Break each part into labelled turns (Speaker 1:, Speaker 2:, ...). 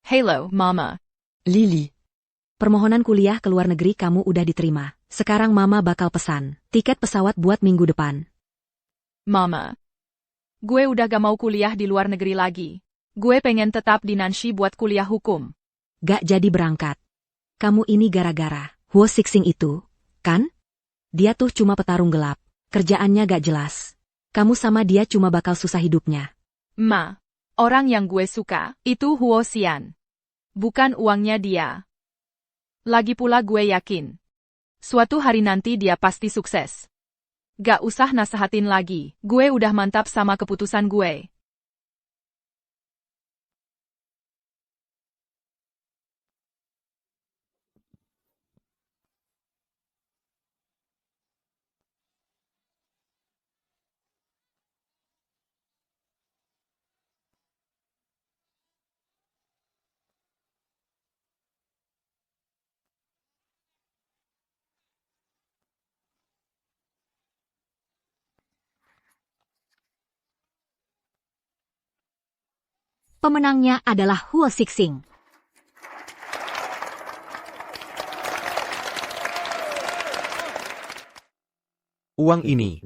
Speaker 1: Halo, Mama.
Speaker 2: Lily. Permohonan kuliah ke luar negeri kamu udah diterima. Sekarang Mama bakal pesan tiket pesawat buat minggu depan.
Speaker 1: Mama. Gue udah gak mau kuliah di luar negeri lagi. Gue pengen tetap di Nancy buat kuliah hukum.
Speaker 2: Gak jadi berangkat. Kamu ini gara-gara Huo Sixing itu, kan? Dia tuh cuma petarung gelap. Kerjaannya gak jelas. Kamu sama dia cuma bakal susah hidupnya.
Speaker 1: Ma, orang yang gue suka, itu Huo Xian. Bukan uangnya dia. Lagi pula gue yakin. Suatu hari nanti dia pasti sukses. Gak usah nasehatin lagi, gue udah mantap sama keputusan gue.
Speaker 2: Pemenangnya adalah Huo Sixing.
Speaker 3: Uang ini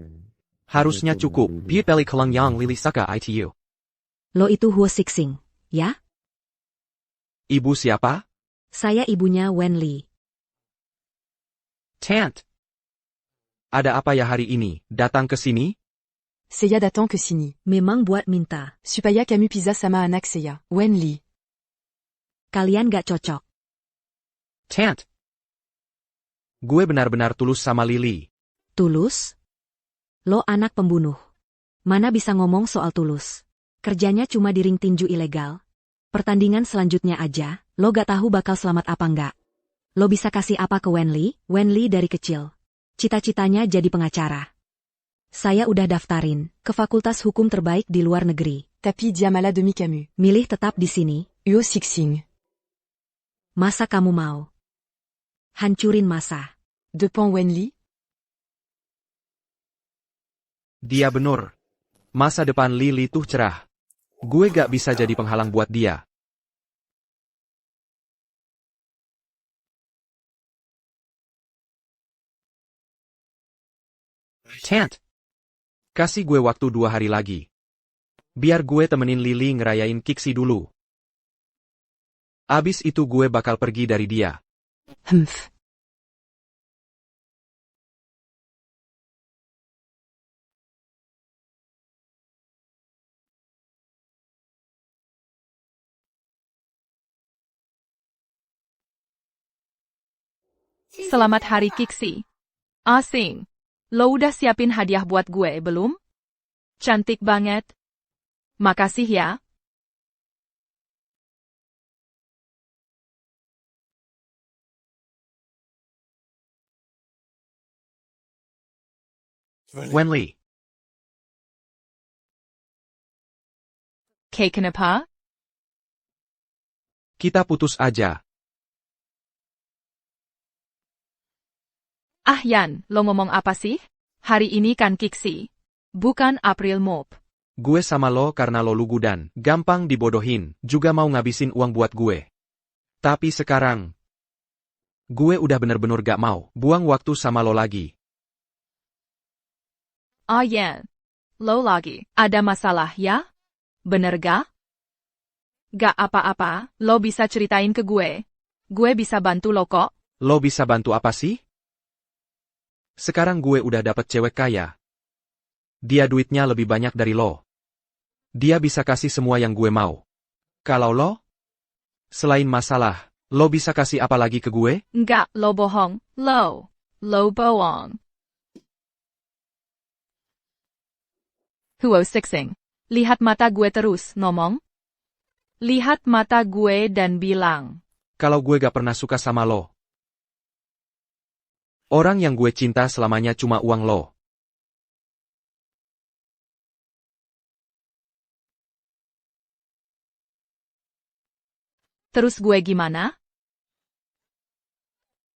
Speaker 3: harusnya cukup. Dia pilih kelang yang Lily suka itu.
Speaker 2: Lo itu Huo Sixing, ya?
Speaker 3: Ibu siapa?
Speaker 2: Saya ibunya Wen Li.
Speaker 3: Tant. Ada apa ya hari ini? Datang ke sini?
Speaker 4: Seiya datang ke sini.
Speaker 2: Memang buat minta.
Speaker 4: Supaya kamu pizza sama anak saya, Wen Li.
Speaker 2: Kalian gak cocok.
Speaker 3: Tant. Gue benar-benar tulus sama Lily.
Speaker 2: Tulus? Lo anak pembunuh. Mana bisa ngomong soal tulus? Kerjanya cuma di ring tinju ilegal. Pertandingan selanjutnya aja, lo gak tahu bakal selamat apa enggak. Lo bisa kasih apa ke Wen Li? Wen Li dari kecil. Cita-citanya jadi pengacara. Saya udah daftarin ke fakultas hukum terbaik di luar negeri.
Speaker 4: Tapi dia malah demi kamu.
Speaker 2: Milih tetap di sini.
Speaker 4: Huo Sixing.
Speaker 2: Masa kamu mau hancurin masa?
Speaker 4: Depan Wen Li?
Speaker 3: Dia bener. Masa depan Lily tuh cerah. Gue gak bisa jadi penghalang buat dia. Tant. Kasih gue waktu 2 hari lagi. Biar gue temenin Lily ngerayain Kiksi dulu. Abis itu gue bakal pergi dari dia.
Speaker 4: Humph.
Speaker 1: Selamat Hari Kiksi. Asing. Lo udah siapin hadiah buat gue, belum? Cantik banget. Makasih ya.
Speaker 3: Wen Li.
Speaker 1: Kay kenapa?
Speaker 3: Kita putus aja.
Speaker 1: Ah Yan, lo ngomong apa sih? Hari ini kan Kiksi. Bukan April Mop.
Speaker 3: Gue sama lo karena lo lugu dan gampang dibodohin, juga mau ngabisin uang buat gue. Tapi sekarang, gue udah bener-bener gak mau buang waktu sama lo lagi.
Speaker 1: Ah Yan. Lo lagi. Ada masalah ya? Bener gak? Gak apa-apa, lo bisa ceritain ke gue. Gue bisa bantu lo kok.
Speaker 3: Lo bisa bantu apa sih? Sekarang gue udah dapet cewek kaya. Dia duitnya lebih banyak dari lo. Dia bisa kasih semua yang gue mau. Kalau lo? Selain masalah, lo bisa kasih apa lagi ke gue?
Speaker 1: Enggak, lo bohong. Lo bohong. Huo Sixing. Lihat mata gue terus, ngomong. Lihat mata gue dan bilang.
Speaker 3: Kalau gue gak pernah suka sama lo. Orang yang gue cinta selamanya cuma uang lo.
Speaker 1: Terus gue gimana?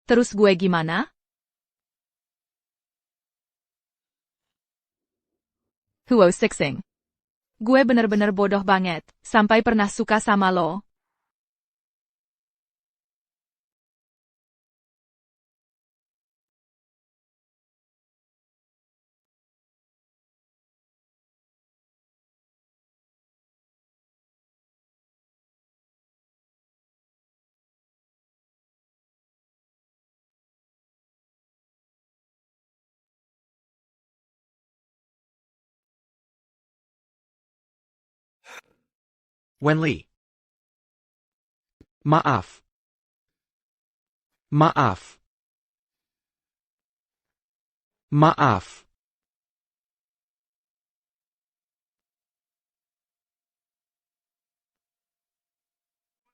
Speaker 1: Terus gue gimana? Huo Sixing. Gue bener-bener bodoh banget, sampai pernah suka sama lo.
Speaker 3: Wenli. Maaf. Maaf. Maaf.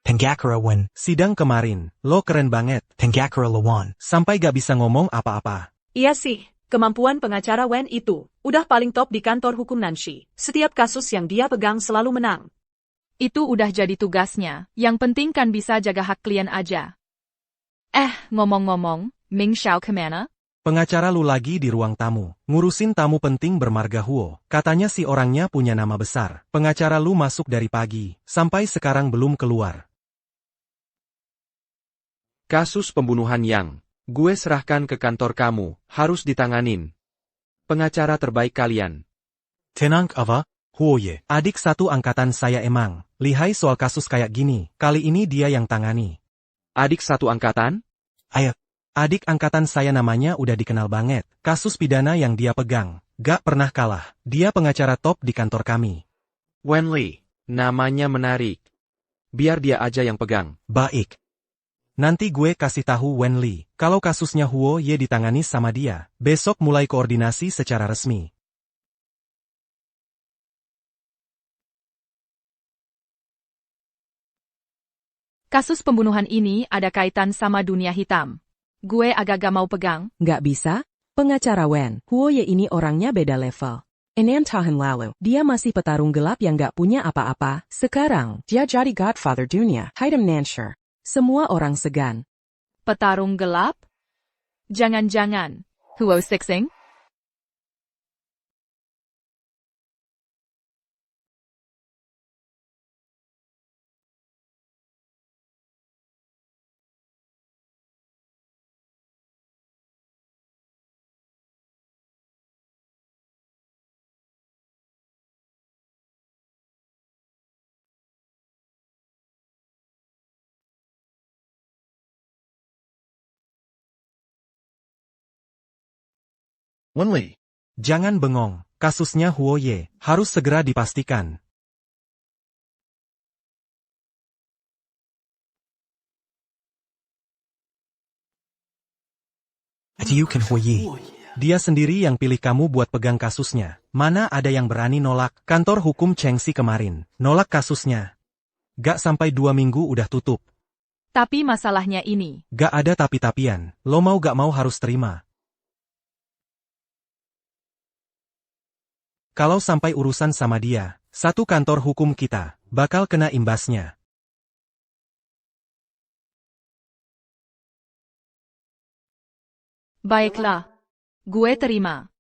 Speaker 5: Tenggakura Wen.
Speaker 6: Sidang kemarin, lo keren banget.
Speaker 5: Tenggakura Lawan.
Speaker 6: Sampai gak bisa ngomong apa-apa.
Speaker 7: Iya sih, kemampuan pengacara Wen itu udah paling top di kantor hukum Nanshi. Setiap kasus yang dia pegang selalu menang.
Speaker 1: Itu udah jadi tugasnya, yang penting kan bisa jaga hak klien aja. Ngomong-ngomong, Ming Xiao kemana?
Speaker 6: Pengacara lu lagi di ruang tamu. Ngurusin tamu penting bermarga Huo. Katanya si orangnya punya nama besar. Pengacara lu masuk dari pagi, sampai sekarang belum keluar.
Speaker 3: Kasus pembunuhan yang gue serahkan ke kantor kamu harus ditanganin. Pengacara terbaik kalian.
Speaker 6: Tenang apa? Huoye. Adik satu angkatan saya emang. Lihai soal kasus kayak gini. Kali ini dia yang tangani.
Speaker 3: Adik satu angkatan?
Speaker 6: Adik angkatan saya namanya udah dikenal banget. Kasus pidana yang dia pegang. Gak pernah kalah. Dia pengacara top di kantor kami.
Speaker 3: Wenli. Namanya menarik. Biar dia aja yang pegang.
Speaker 6: Baik. Nanti gue kasih tahu Wenli, kalau kasusnya Huo Ye ditangani sama dia. Besok mulai koordinasi secara resmi.
Speaker 1: Kasus pembunuhan ini ada kaitan sama dunia hitam. Gue agak gak mau pegang.
Speaker 8: Nggak bisa? Pengacara Wen, Huo Ye ini orangnya beda level. 6 tahun lalu, dia masih petarung gelap yang nggak punya apa-apa. Sekarang, dia jadi godfather dunia, Hitam Nansher. Semua orang segan.
Speaker 1: Petarung gelap? Jangan-jangan. Huo Sixing?
Speaker 6: Wenli. Jangan bengong, kasusnya Huo Ye harus segera dipastikan.
Speaker 5: Atiukan Huoyi.
Speaker 6: Dia sendiri yang pilih kamu buat pegang kasusnya. Mana ada yang berani nolak? Kantor hukum Chengxi kemarin nolak kasusnya. Gak sampai 2 minggu udah tutup.
Speaker 1: Tapi masalahnya ini.
Speaker 6: Gak ada tapi-tapian. Lo mau gak mau harus terima. Kalau sampai urusan sama dia, satu kantor hukum kita bakal kena imbasnya.
Speaker 1: Baiklah. Gue terima.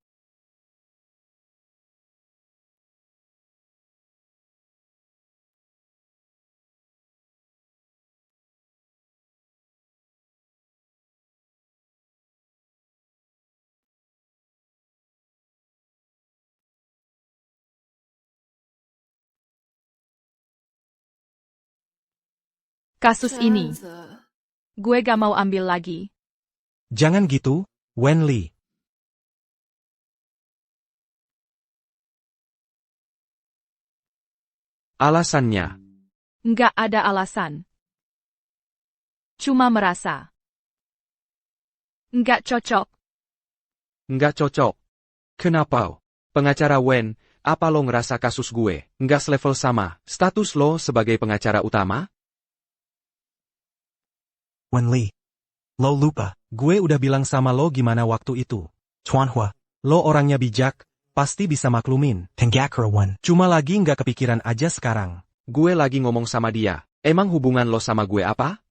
Speaker 1: Kasus ini. Gue gak mau ambil lagi.
Speaker 6: Jangan gitu, Wenli.
Speaker 3: Alasannya.
Speaker 1: Nggak ada alasan. Cuma merasa. Nggak cocok.
Speaker 3: Nggak cocok. Kenapa? Pengacara Wen, apa lo ngerasa kasus gue nggak selevel sama status lo sebagai pengacara utama?
Speaker 5: Wenli. Lo lupa.
Speaker 6: Gue udah bilang sama lo gimana waktu itu.
Speaker 5: Tuanhua.
Speaker 6: Lo orangnya bijak, pasti bisa maklumin.
Speaker 5: Tenggakura Wen.
Speaker 6: Cuma lagi nggak kepikiran aja sekarang.
Speaker 3: Gue lagi ngomong sama dia. Emang hubungan lo sama gue apa?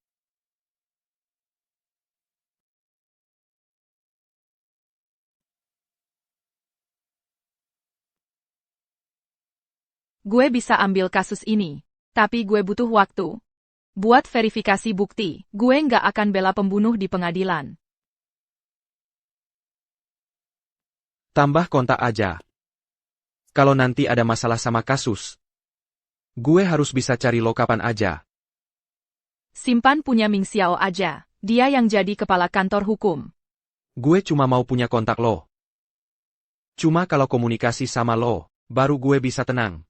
Speaker 1: Gue bisa ambil kasus ini. Tapi gue butuh waktu. Buat verifikasi bukti, gue nggak akan bela pembunuh di pengadilan.
Speaker 3: Tambah kontak aja. Kalau nanti ada masalah sama kasus, gue harus bisa cari lo kapan aja.
Speaker 1: Simpan punya Ming Xiao aja. Dia yang jadi kepala kantor hukum.
Speaker 3: Gue cuma mau punya kontak lo. Cuma kalau komunikasi sama lo, baru gue bisa tenang.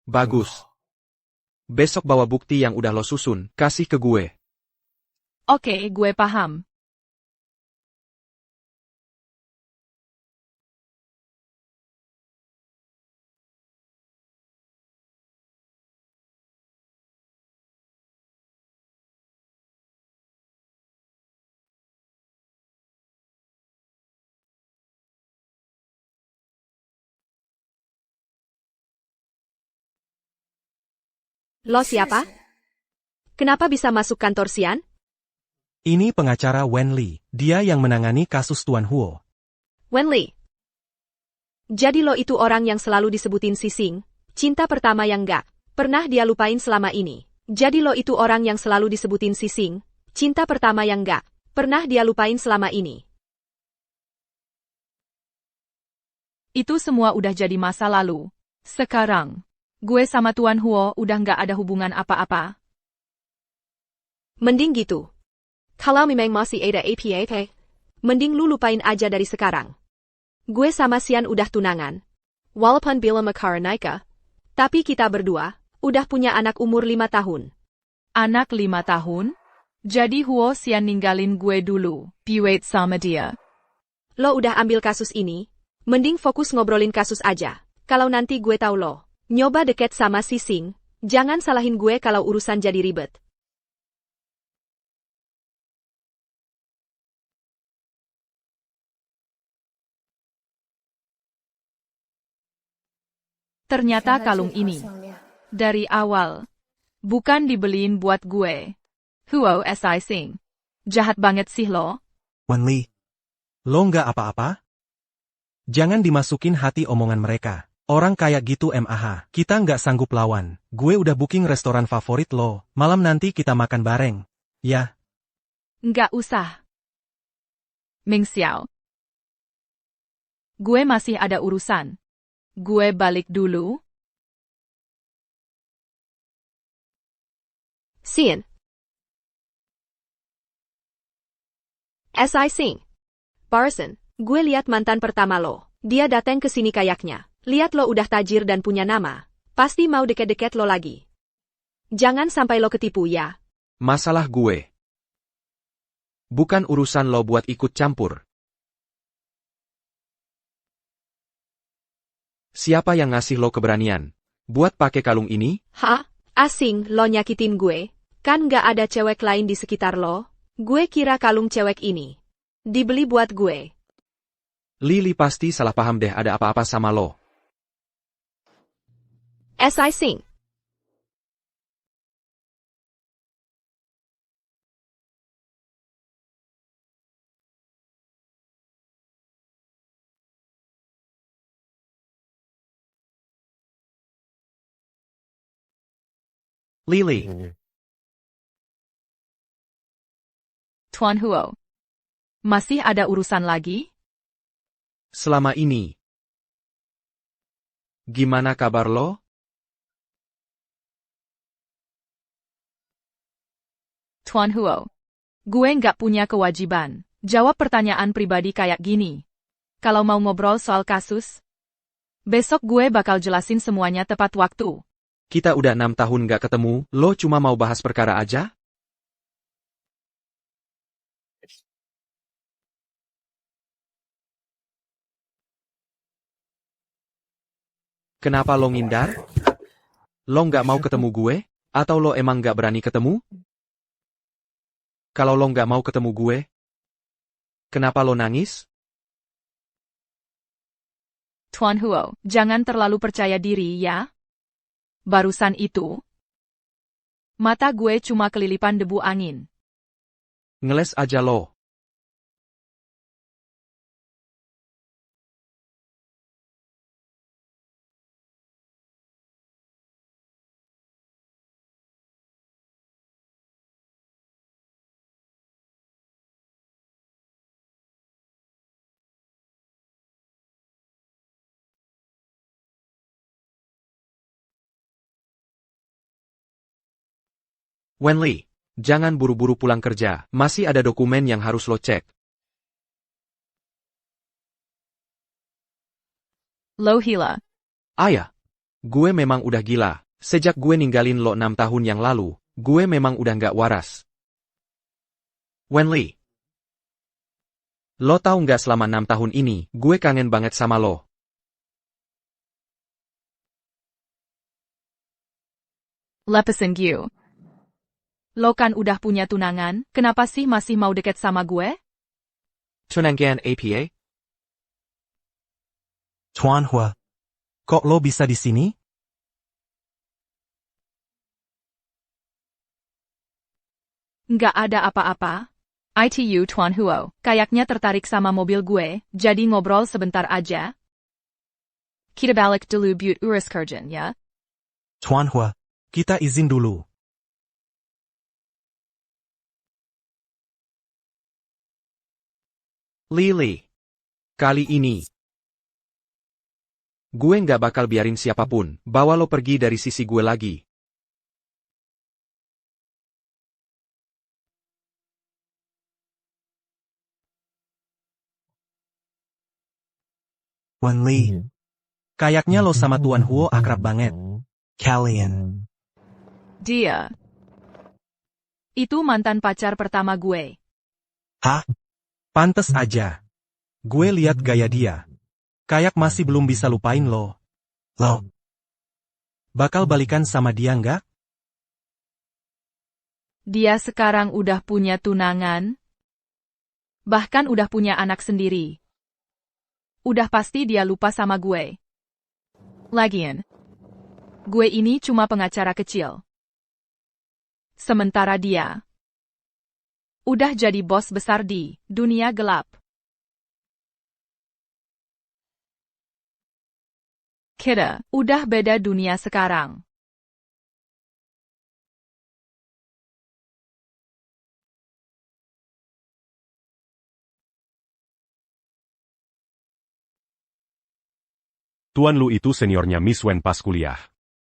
Speaker 3: Bagus. Besok bawa bukti yang udah lo susun, kasih ke gue.
Speaker 1: Oke, gue paham.
Speaker 2: Lo siapa? Kenapa bisa masuk kantor Xian?
Speaker 6: Ini pengacara Wen Li, dia yang menangani kasus Tuan Huo.
Speaker 2: Wen Li. Jadi lo itu orang yang selalu disebutin Sising, cinta pertama yang gak pernah dia lupain selama ini. Jadi lo itu orang yang selalu disebutin Sising, cinta pertama yang gak pernah dia lupain selama ini.
Speaker 1: Itu semua udah jadi masa lalu. Sekarang, gue sama Tuan Huo udah nggak ada hubungan apa-apa.
Speaker 2: Mending gitu. Kalau memang masih ada apa-apa, mending lu lupain aja dari sekarang. Gue sama Xian udah tunangan. Walaupun bila Makara Naika, tapi kita berdua udah punya anak umur 5 tahun.
Speaker 1: Anak 5 tahun? Jadi Huo Xian ninggalin gue dulu, piwait sama dia.
Speaker 2: Lo udah ambil kasus ini, mending fokus ngobrolin kasus aja. Kalau nanti gue tahu lo nyoba deket sama Sising, jangan salahin gue kalau urusan jadi ribet.
Speaker 1: Ternyata kalung ini, dari awal, bukan dibeliin buat gue. Huo Sing. Jahat banget sih lo.
Speaker 5: Wen Li.
Speaker 6: Lo nggak apa-apa? Jangan dimasukin hati omongan mereka. Orang kayak gitu kita nggak sanggup lawan. Gue udah booking restoran favorit lo, malam nanti kita makan bareng. Ya.
Speaker 1: Nggak usah. Ming Xiao. Gue masih ada urusan. Gue balik dulu.
Speaker 2: Xian. Sing. Parson, gue lihat mantan pertama lo. Dia datang ke sini kayaknya. Lihat lo udah tajir dan punya nama. Pasti mau deket-deket lo lagi. Jangan sampai lo ketipu ya.
Speaker 3: Masalah gue. Bukan urusan lo buat ikut campur. Siapa yang ngasih lo keberanian buat pakai kalung ini?
Speaker 2: Hah? Asing lo nyakitin gue? Kan gak ada cewek lain di sekitar lo? Gue kira kalung cewek ini dibeli buat gue.
Speaker 3: Lili pasti salah paham deh ada apa-apa sama lo.
Speaker 2: Sing.
Speaker 3: Lili.
Speaker 1: Tuan Huo. Masih ada urusan lagi?
Speaker 3: Selama ini. Gimana kabar lo?
Speaker 1: Tuan Huo. Gue nggak punya kewajiban jawab pertanyaan pribadi kayak gini. Kalau mau ngobrol soal kasus, besok gue bakal jelasin semuanya tepat waktu.
Speaker 3: Kita udah 6 tahun nggak ketemu, lo cuma mau bahas perkara aja? Kenapa lo ngindar? Lo nggak mau ketemu gue? Atau lo emang nggak berani ketemu? Kalau lo nggak mau ketemu gue, kenapa lo nangis?
Speaker 1: Tuan Huo, jangan terlalu percaya diri ya. Barusan itu, mata gue cuma kelilipan debu angin.
Speaker 3: Ngeles aja lo. Wen Li, jangan buru-buru pulang kerja, masih ada dokumen yang harus lo cek.
Speaker 1: Lo Hila.
Speaker 3: Ayah, Gue memang udah gila. Sejak gue ninggalin lo 6 tahun yang lalu, gue memang udah nggak waras. Wenli. Lo tahu nggak selama 6 tahun ini, gue kangen banget sama lo.
Speaker 1: Lepasin gue. Lo kan udah punya tunangan, kenapa sih masih mau deket sama gue?
Speaker 3: Tunangan APA?
Speaker 6: Tuan Hua. Kok lo bisa di sini?
Speaker 1: Nggak ada apa-apa. ITU Tuan Huo, kayaknya tertarik sama mobil gue, jadi ngobrol sebentar aja. Kita balik dulu buat urus kerjaan ya.
Speaker 6: Tuan Hua, kita izin dulu.
Speaker 3: Lili. Kali ini, gue nggak bakal biarin siapapun bawa lo pergi dari sisi gue lagi.
Speaker 6: Wenli. Kayaknya lo sama Tuan Huo akrab banget. Kalian.
Speaker 1: Dia. Itu mantan pacar pertama gue.
Speaker 6: Hah? Pantes aja. Gue lihat gaya dia. Kayak masih belum bisa lupain lo. Lo. Bakal balikan sama dia nggak?
Speaker 1: Dia sekarang udah punya tunangan. Bahkan udah punya anak sendiri. Udah pasti dia lupa sama gue. Lagian, gue ini cuma pengacara kecil. Sementara dia udah jadi bos besar di dunia gelap. Kita udah beda dunia sekarang.
Speaker 9: Tuan Lu itu seniornya Miss Wen pas kuliah.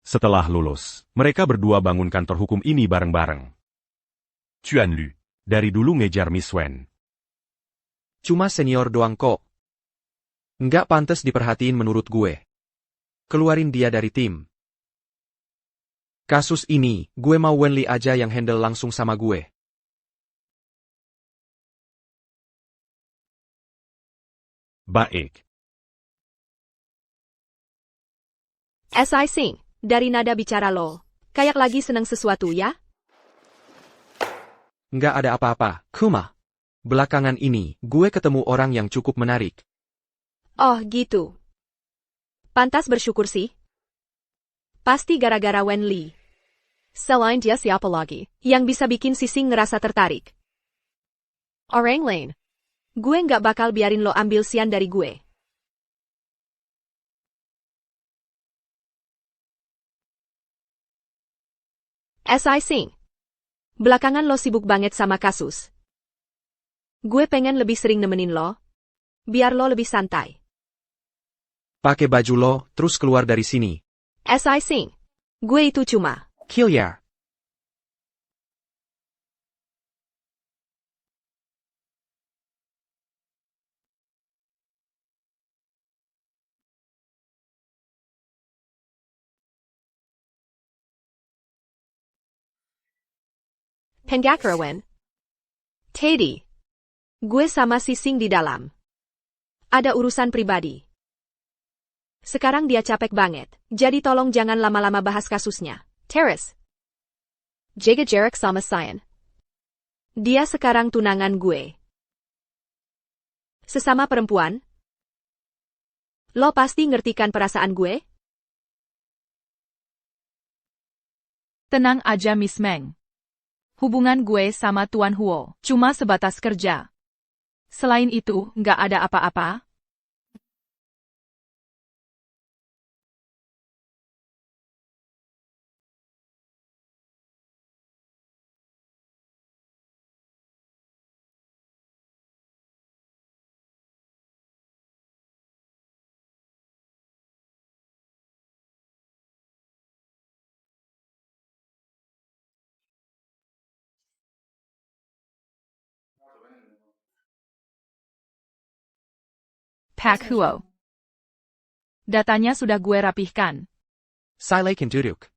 Speaker 9: Setelah lulus, mereka berdua bangun kantor hukum ini bareng-bareng. Tuan Lu, dari dulu ngejar Miss Wen.
Speaker 3: Cuma senior doang kok. Nggak pantas diperhatiin menurut gue. Keluarin dia dari tim. Kasus ini, gue mau Wenli aja yang handle langsung sama gue.
Speaker 9: Baik.
Speaker 7: SIC, dari nada bicara lo. Kayak lagi seneng sesuatu ya?
Speaker 3: Nggak ada apa-apa, Kuma. Belakangan ini, gue ketemu orang yang cukup menarik.
Speaker 7: Oh gitu. Pantas bersyukur sih. Pasti gara-gara Wenli. Selain dia siapa lagi yang bisa bikin Sising ngerasa tertarik? Orang lain. Gue nggak bakal biarin lo ambil sian dari gue. SIC. Belakangan lo sibuk banget sama kasus. Gue pengen lebih sering nemenin lo. Biar lo lebih santai.
Speaker 3: Pakai baju lo, terus keluar dari sini.
Speaker 7: SIC. Gue itu cuma.
Speaker 3: Kill ya.
Speaker 7: Penggakarawan. Teddy. Gue sama Sising di dalam. Ada urusan pribadi. Sekarang dia capek banget, jadi tolong jangan lama-lama bahas kasusnya. Terrace. Jaga jarak sama Cyan. Dia sekarang tunangan gue. Sesama perempuan. Lo pasti ngertikan perasaan gue?
Speaker 1: Tenang aja Miss Meng. Hubungan gue sama Tuan Huo cuma sebatas kerja. Selain itu, nggak ada apa-apa. Pak Huo. Datanya sudah gue rapihkan.
Speaker 3: Silay Kinduruk.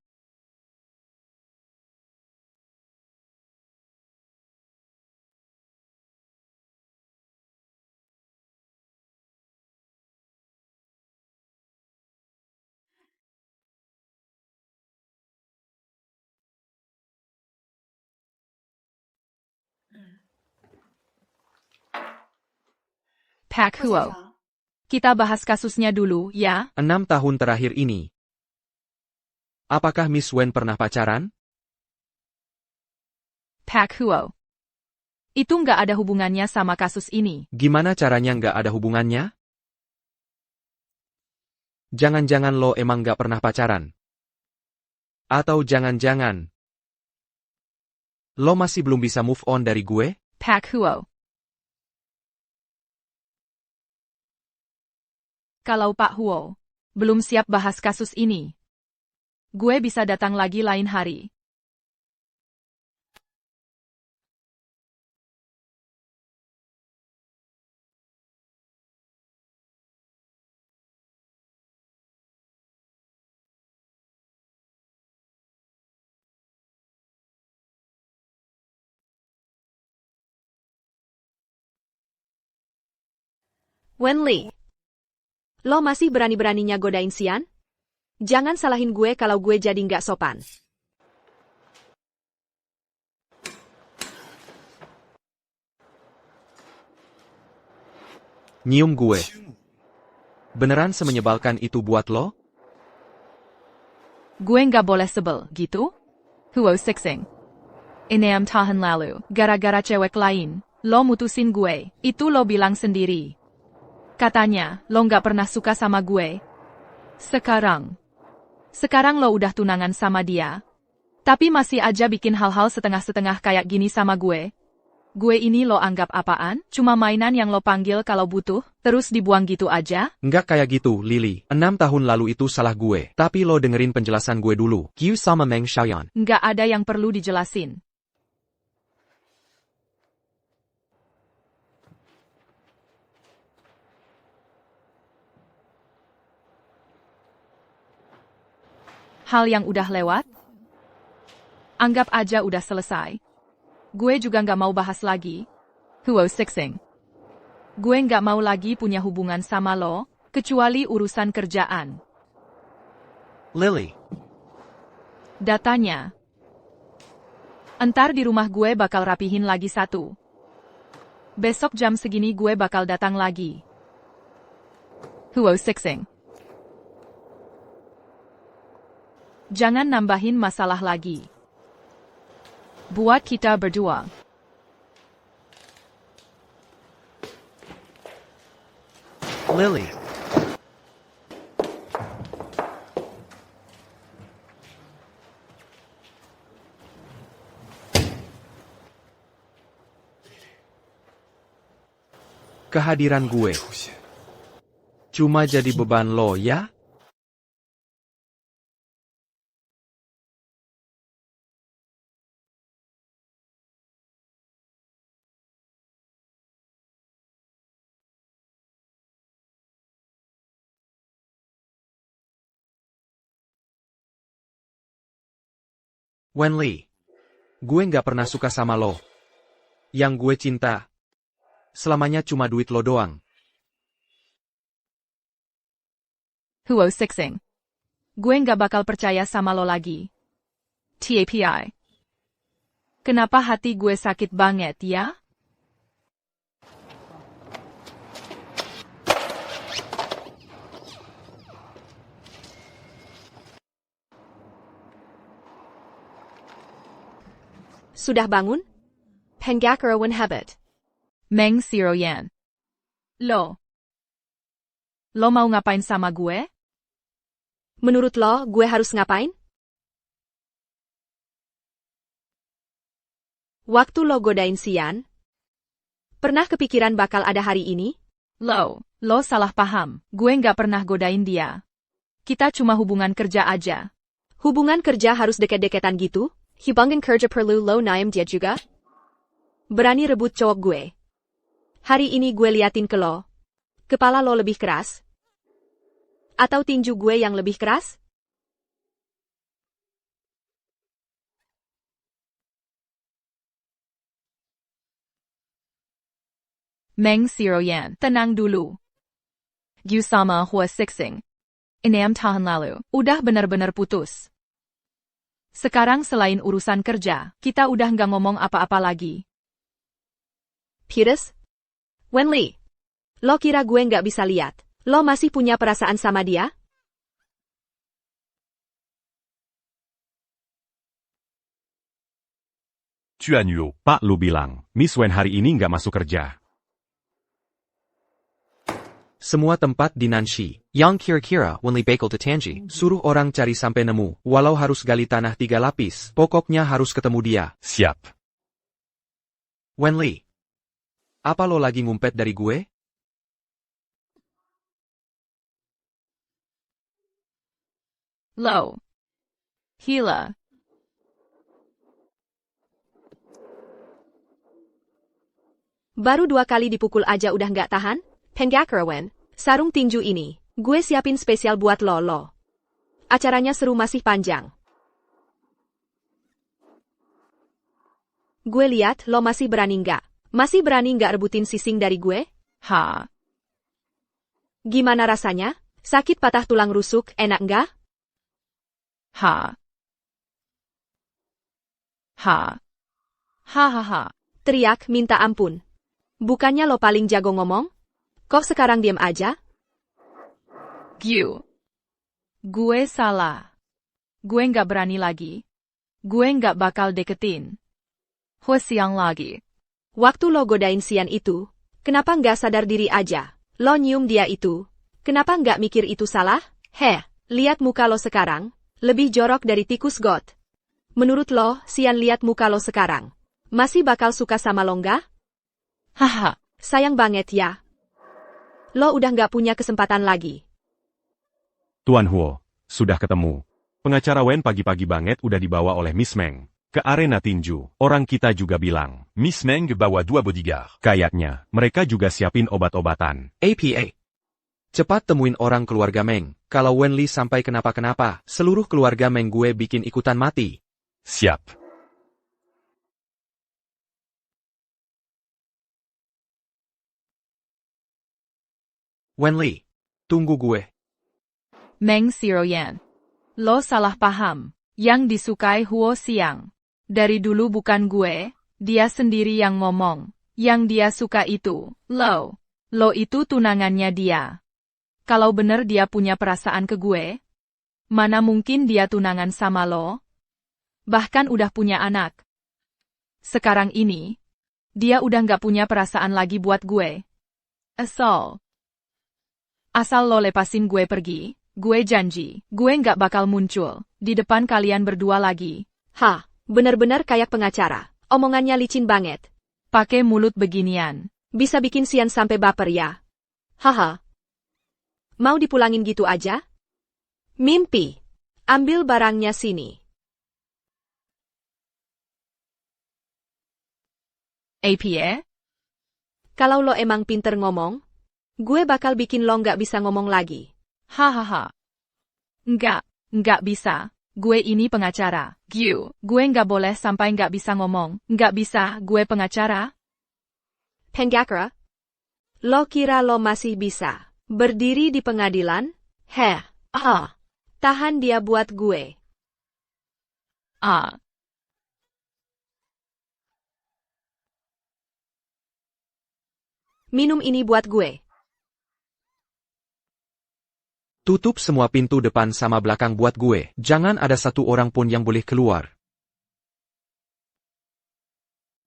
Speaker 1: Pak Huo. Kita bahas kasusnya dulu, ya?
Speaker 3: 6 tahun terakhir ini. Apakah Miss Wen pernah pacaran?
Speaker 1: Pak Huo. Itu nggak ada hubungannya sama kasus ini.
Speaker 3: Gimana caranya nggak ada hubungannya? Jangan-jangan lo emang nggak pernah pacaran? Atau jangan-jangan lo masih belum bisa move on dari gue?
Speaker 1: Pak Huo. Kalau Pak Huo belum siap bahas kasus ini, gue bisa datang lagi lain hari.
Speaker 7: Wenli. Lo masih berani-beraninya godain Xian? Jangan salahin gue kalau gue jadi nggak sopan.
Speaker 3: Nyium gue. Beneran semenyebalkan itu buat lo?
Speaker 1: Gue nggak boleh sebel, gitu? Huo Sixing. 6 tahun lalu, gara-gara cewek lain, lo mutusin gue, itu lo bilang sendiri. Katanya, lo nggak pernah suka sama gue. Sekarang lo udah tunangan sama dia. Tapi masih aja bikin hal-hal setengah-setengah kayak gini sama gue. Gue ini lo anggap apaan? Cuma mainan yang lo panggil kalau butuh, terus dibuang gitu aja?
Speaker 3: Nggak kayak gitu, Lily. 6 tahun lalu itu salah gue. Tapi lo dengerin penjelasan gue dulu. Qiu sama Meng Xiaoyan.
Speaker 1: Nggak ada yang perlu dijelasin. Hal yang udah lewat? Anggap aja udah selesai. Gue juga nggak mau bahas lagi. Huo Sixing. Gue nggak mau lagi punya hubungan sama lo, kecuali urusan kerjaan.
Speaker 6: Lily.
Speaker 1: Datanya. Entar di rumah gue bakal rapihin lagi satu. Besok jam segini gue bakal datang lagi. Huo Sixing. Jangan nambahin masalah lagi. Buat kita berdua.
Speaker 6: Lily.
Speaker 3: Kehadiran gue cuma jadi beban lo, ya? Wenli, gue nggak pernah suka sama lo. Yang gue cinta selamanya cuma duit lo doang.
Speaker 1: Huo Sixing. Gue nggak bakal percaya sama lo lagi. TAPI. Kenapa hati gue sakit banget ya?
Speaker 7: Sudah bangun? Penggakarawan habit.
Speaker 1: Meng Xiaoyan. Lo mau ngapain sama gue?
Speaker 7: Menurut lo, gue harus ngapain? Waktu lo godain Xian, pernah kepikiran bakal ada hari ini?
Speaker 1: Lo salah paham. Gue nggak pernah godain dia. Kita cuma hubungan kerja aja.
Speaker 7: Hubungan kerja harus deket-deketan gitu? Hubungan kerja perlu lo naim dia juga? Berani rebut cowok gue. Hari ini gue liatin ke lo. Kepala lo lebih keras? Atau tinju gue yang lebih keras?
Speaker 1: Meng Xiaoyan, tenang dulu. Yu sama Hua Sixing. 6 tahun lalu, udah benar-benar putus. Sekarang selain urusan kerja, kita udah nggak ngomong apa-apa lagi.
Speaker 7: Pires? Wenli, lo kira gue nggak bisa lihat? Lo masih punya perasaan sama dia?
Speaker 9: Chuan Yu, Pak Lu bilang, Miss Wen hari ini nggak masuk kerja.
Speaker 3: Semua tempat di Nanshi, yang kira-kira Wenli Bakel to Tanji, suruh orang cari sampai nemu, walau harus gali tanah 3 lapis, pokoknya harus ketemu dia.
Speaker 9: Siap.
Speaker 3: Wenli, apa lo lagi ngumpet dari gue?
Speaker 1: Lo. Hila.
Speaker 7: Baru 2 kali dipukul aja udah nggak tahan? Penggakarawan, sarung tinju ini, gue siapin spesial buat lo. Acaranya seru masih panjang. Gue lihat lo masih berani nggak? Masih berani nggak rebutin sising dari gue?
Speaker 1: Ha.
Speaker 7: Gimana rasanya? Sakit patah tulang rusuk, enak nggak?
Speaker 1: Ha. Ha. Hahaha.
Speaker 7: Teriak minta ampun. Bukannya lo paling jago ngomong? Kok sekarang diam aja?
Speaker 1: Gyu. Gue salah. Gue nggak berani lagi. Gue nggak bakal deketin. Hua Siang lagi.
Speaker 7: Waktu lo godain Sian itu, kenapa nggak sadar diri aja? Lo nyium dia itu, kenapa nggak mikir itu salah? Heh, lihat muka lo sekarang, lebih jorok dari tikus got. Menurut lo, Sian lihat muka lo sekarang, masih bakal suka sama lo nggak?
Speaker 1: Haha.
Speaker 7: Sayang banget ya. Lo udah nggak punya kesempatan lagi.
Speaker 9: Tuan Huo, sudah ketemu. Pengacara Wen pagi-pagi banget udah dibawa oleh Miss Meng ke arena tinju. Orang kita juga bilang, Miss Meng bawa 2 bodyguard. Kayaknya, mereka juga siapin obat-obatan.
Speaker 3: APA. Cepat temuin orang keluarga Meng. Kalau Wenli sampai kenapa-kenapa, seluruh keluarga Meng gue bikin ikutan mati.
Speaker 9: Siap.
Speaker 3: Wenli, tunggu gue.
Speaker 1: Meng Xiaoyan. Lo salah paham. Yang disukai Huo Xiang. Dari dulu bukan gue, dia sendiri yang ngomong. Yang dia suka itu, lo. Lo itu tunangannya dia. Kalau bener dia punya perasaan ke gue, mana mungkin dia tunangan sama lo? Bahkan udah punya anak. Sekarang ini, dia udah nggak punya perasaan lagi buat gue. Asal lo lepasin gue pergi, gue janji, gue nggak bakal muncul di depan kalian berdua lagi.
Speaker 7: Hah, bener-bener kayak pengacara. Omongannya licin banget.
Speaker 1: Pakai mulut beginian.
Speaker 7: Bisa bikin Sian sampai baper ya. Haha. Mau dipulangin gitu aja? Mimpi. Ambil barangnya sini.
Speaker 1: APA?
Speaker 7: Kalau lo emang pinter ngomong, gue bakal bikin lo nggak bisa ngomong lagi.
Speaker 1: Hahaha. Nggak bisa. Gue ini pengacara. Gyu, gue nggak boleh sampai nggak bisa ngomong. Nggak bisa, gue pengacara.
Speaker 7: Penggakara? Lo kira lo masih bisa berdiri di pengadilan? Heh, tahan dia buat gue. Minum ini buat gue.
Speaker 3: Tutup semua pintu depan sama belakang buat gue. Jangan ada satu orang pun yang boleh keluar.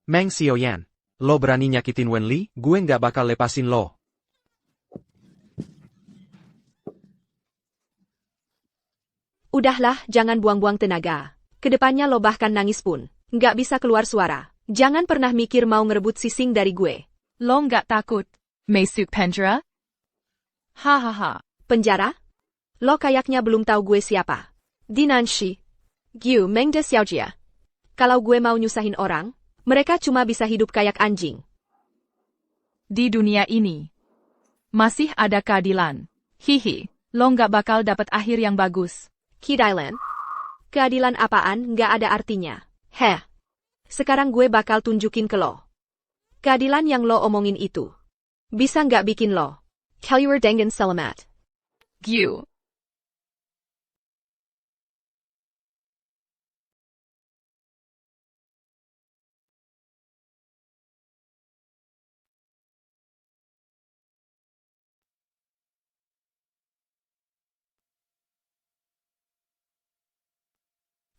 Speaker 3: Meng Xiaoyan, lo berani nyakitin Wenli? Gue nggak bakal lepasin lo.
Speaker 7: Udahlah, jangan buang-buang tenaga. Kedepannya lo bahkan nangis pun nggak bisa keluar suara. Jangan pernah mikir mau ngerebut sising dari gue.
Speaker 1: Lo nggak takut? Masuk penjara? Hahaha.
Speaker 7: Penjara? Lo kayaknya belum tahu gue siapa. Di Nanshi. Gyu Meng de Xiaojia. Kalau gue mau nyusahin orang, mereka cuma bisa hidup kayak anjing.
Speaker 1: Di dunia ini, masih ada keadilan. Hihi, lo nggak bakal dapat akhir yang bagus.
Speaker 7: Keadilan? Keadilan apaan nggak ada artinya. Heh. Sekarang gue bakal tunjukin ke lo. Keadilan yang lo omongin itu Bisa nggak bikin lo? Keluar dengan selamat.
Speaker 1: Gue.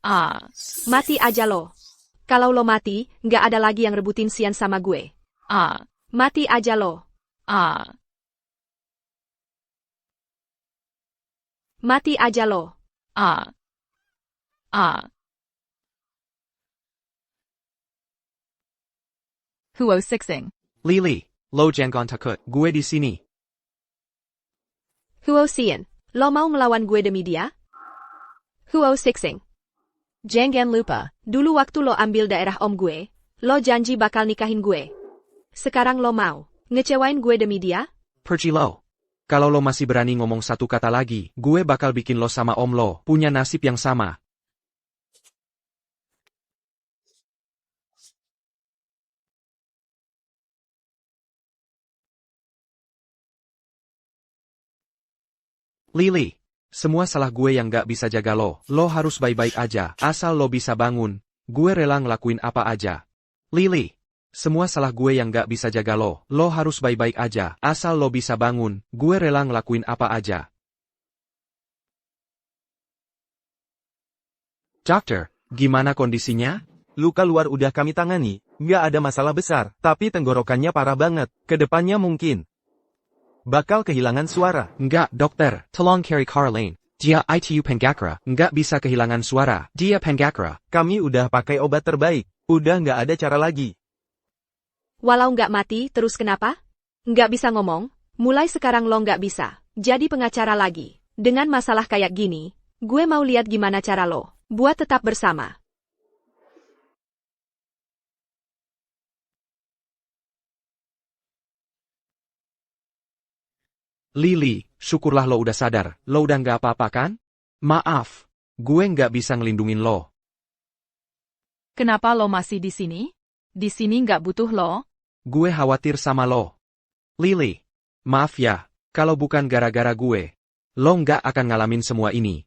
Speaker 1: Ah,
Speaker 7: Mati aja lo. Kalau lo mati, nggak ada lagi yang rebutin Sian sama gue.
Speaker 1: ah,
Speaker 7: Mati aja lo.
Speaker 1: ah.
Speaker 7: Mati aja lo.
Speaker 1: Ah. Ah. Huo Sixing.
Speaker 3: Lily, lo jangan takut, gue di sini.
Speaker 7: Huo Sian, lo mau melawan gue demi dia? Huo Sixing. Jangan lupa, dulu waktu lo ambil daerah om gue, lo janji bakal nikahin gue. Sekarang lo mau ngecewain gue demi dia?
Speaker 3: Pergi lo. Kalau lo masih berani ngomong satu kata lagi, gue bakal bikin lo sama om lo punya nasib yang sama. Lily, semua salah gue yang gak bisa jaga lo. Lo harus baik-baik aja, asal lo bisa bangun. Gue rela ngelakuin apa aja. Lily, semua salah gue yang gak bisa jaga lo. Lo harus baik-baik aja, asal lo bisa bangun. Gue rela ngelakuin apa aja. Dokter, gimana kondisinya?
Speaker 10: Luka luar udah kami tangani, nggak ada masalah besar, tapi tenggorokannya parah banget. Kedepannya mungkin bakal kehilangan suara.
Speaker 3: Enggak, dokter. Tolong cari Carlane. Dia ITU Pangakra. Enggak bisa kehilangan suara. Dia Pangakra.
Speaker 10: Kami udah pakai obat terbaik. Udah nggak ada cara lagi.
Speaker 7: Walau nggak mati, terus kenapa? Nggak bisa ngomong? Mulai sekarang lo nggak bisa jadi pengacara lagi. Dengan masalah kayak gini, gue mau lihat gimana cara lo buat tetap bersama.
Speaker 3: Lily, syukurlah lo udah sadar. Lo udah nggak apa-apa kan? Maaf. Gue nggak bisa ngelindungin lo.
Speaker 1: Kenapa lo masih di sini? Di sini nggak butuh lo?
Speaker 3: Gue khawatir sama lo. Lily, maaf ya. Kalau bukan gara-gara gue, lo nggak akan ngalamin semua ini.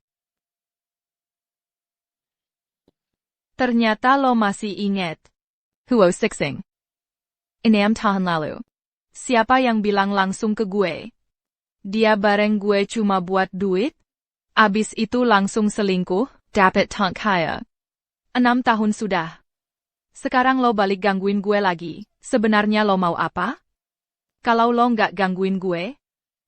Speaker 1: Ternyata lo masih inget. Huo Sixing. 6 tahun lalu. Siapa yang bilang langsung ke gue? Dia bareng gue cuma buat duit? Abis itu langsung selingkuh, dapat tank kaya. 6 tahun sudah. Sekarang lo balik gangguin gue lagi. Sebenarnya lo mau apa? Kalau lo nggak gangguin gue,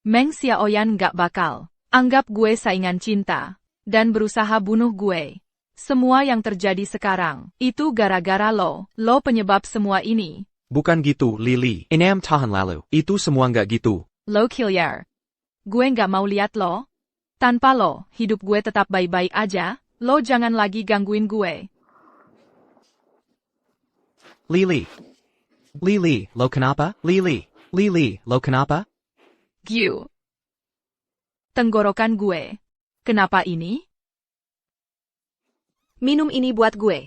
Speaker 1: Meng Xiaoyan nggak bakal anggap gue saingan cinta dan berusaha bunuh gue. Semua yang terjadi sekarang, itu gara-gara lo. Lo penyebab semua ini.
Speaker 3: Bukan gitu, Lily. 6 tahun lalu. Itu semua nggak gitu.
Speaker 1: Lo killer. Gue nggak mau lihat lo. Tanpa lo, hidup gue tetap baik-baik aja. Lo jangan lagi gangguin gue.
Speaker 3: Lily. Lily, lo kenapa? Lily. Lily, lo kenapa?
Speaker 1: Gue. Tenggorokan gue. Kenapa ini?
Speaker 7: Minum ini buat gue.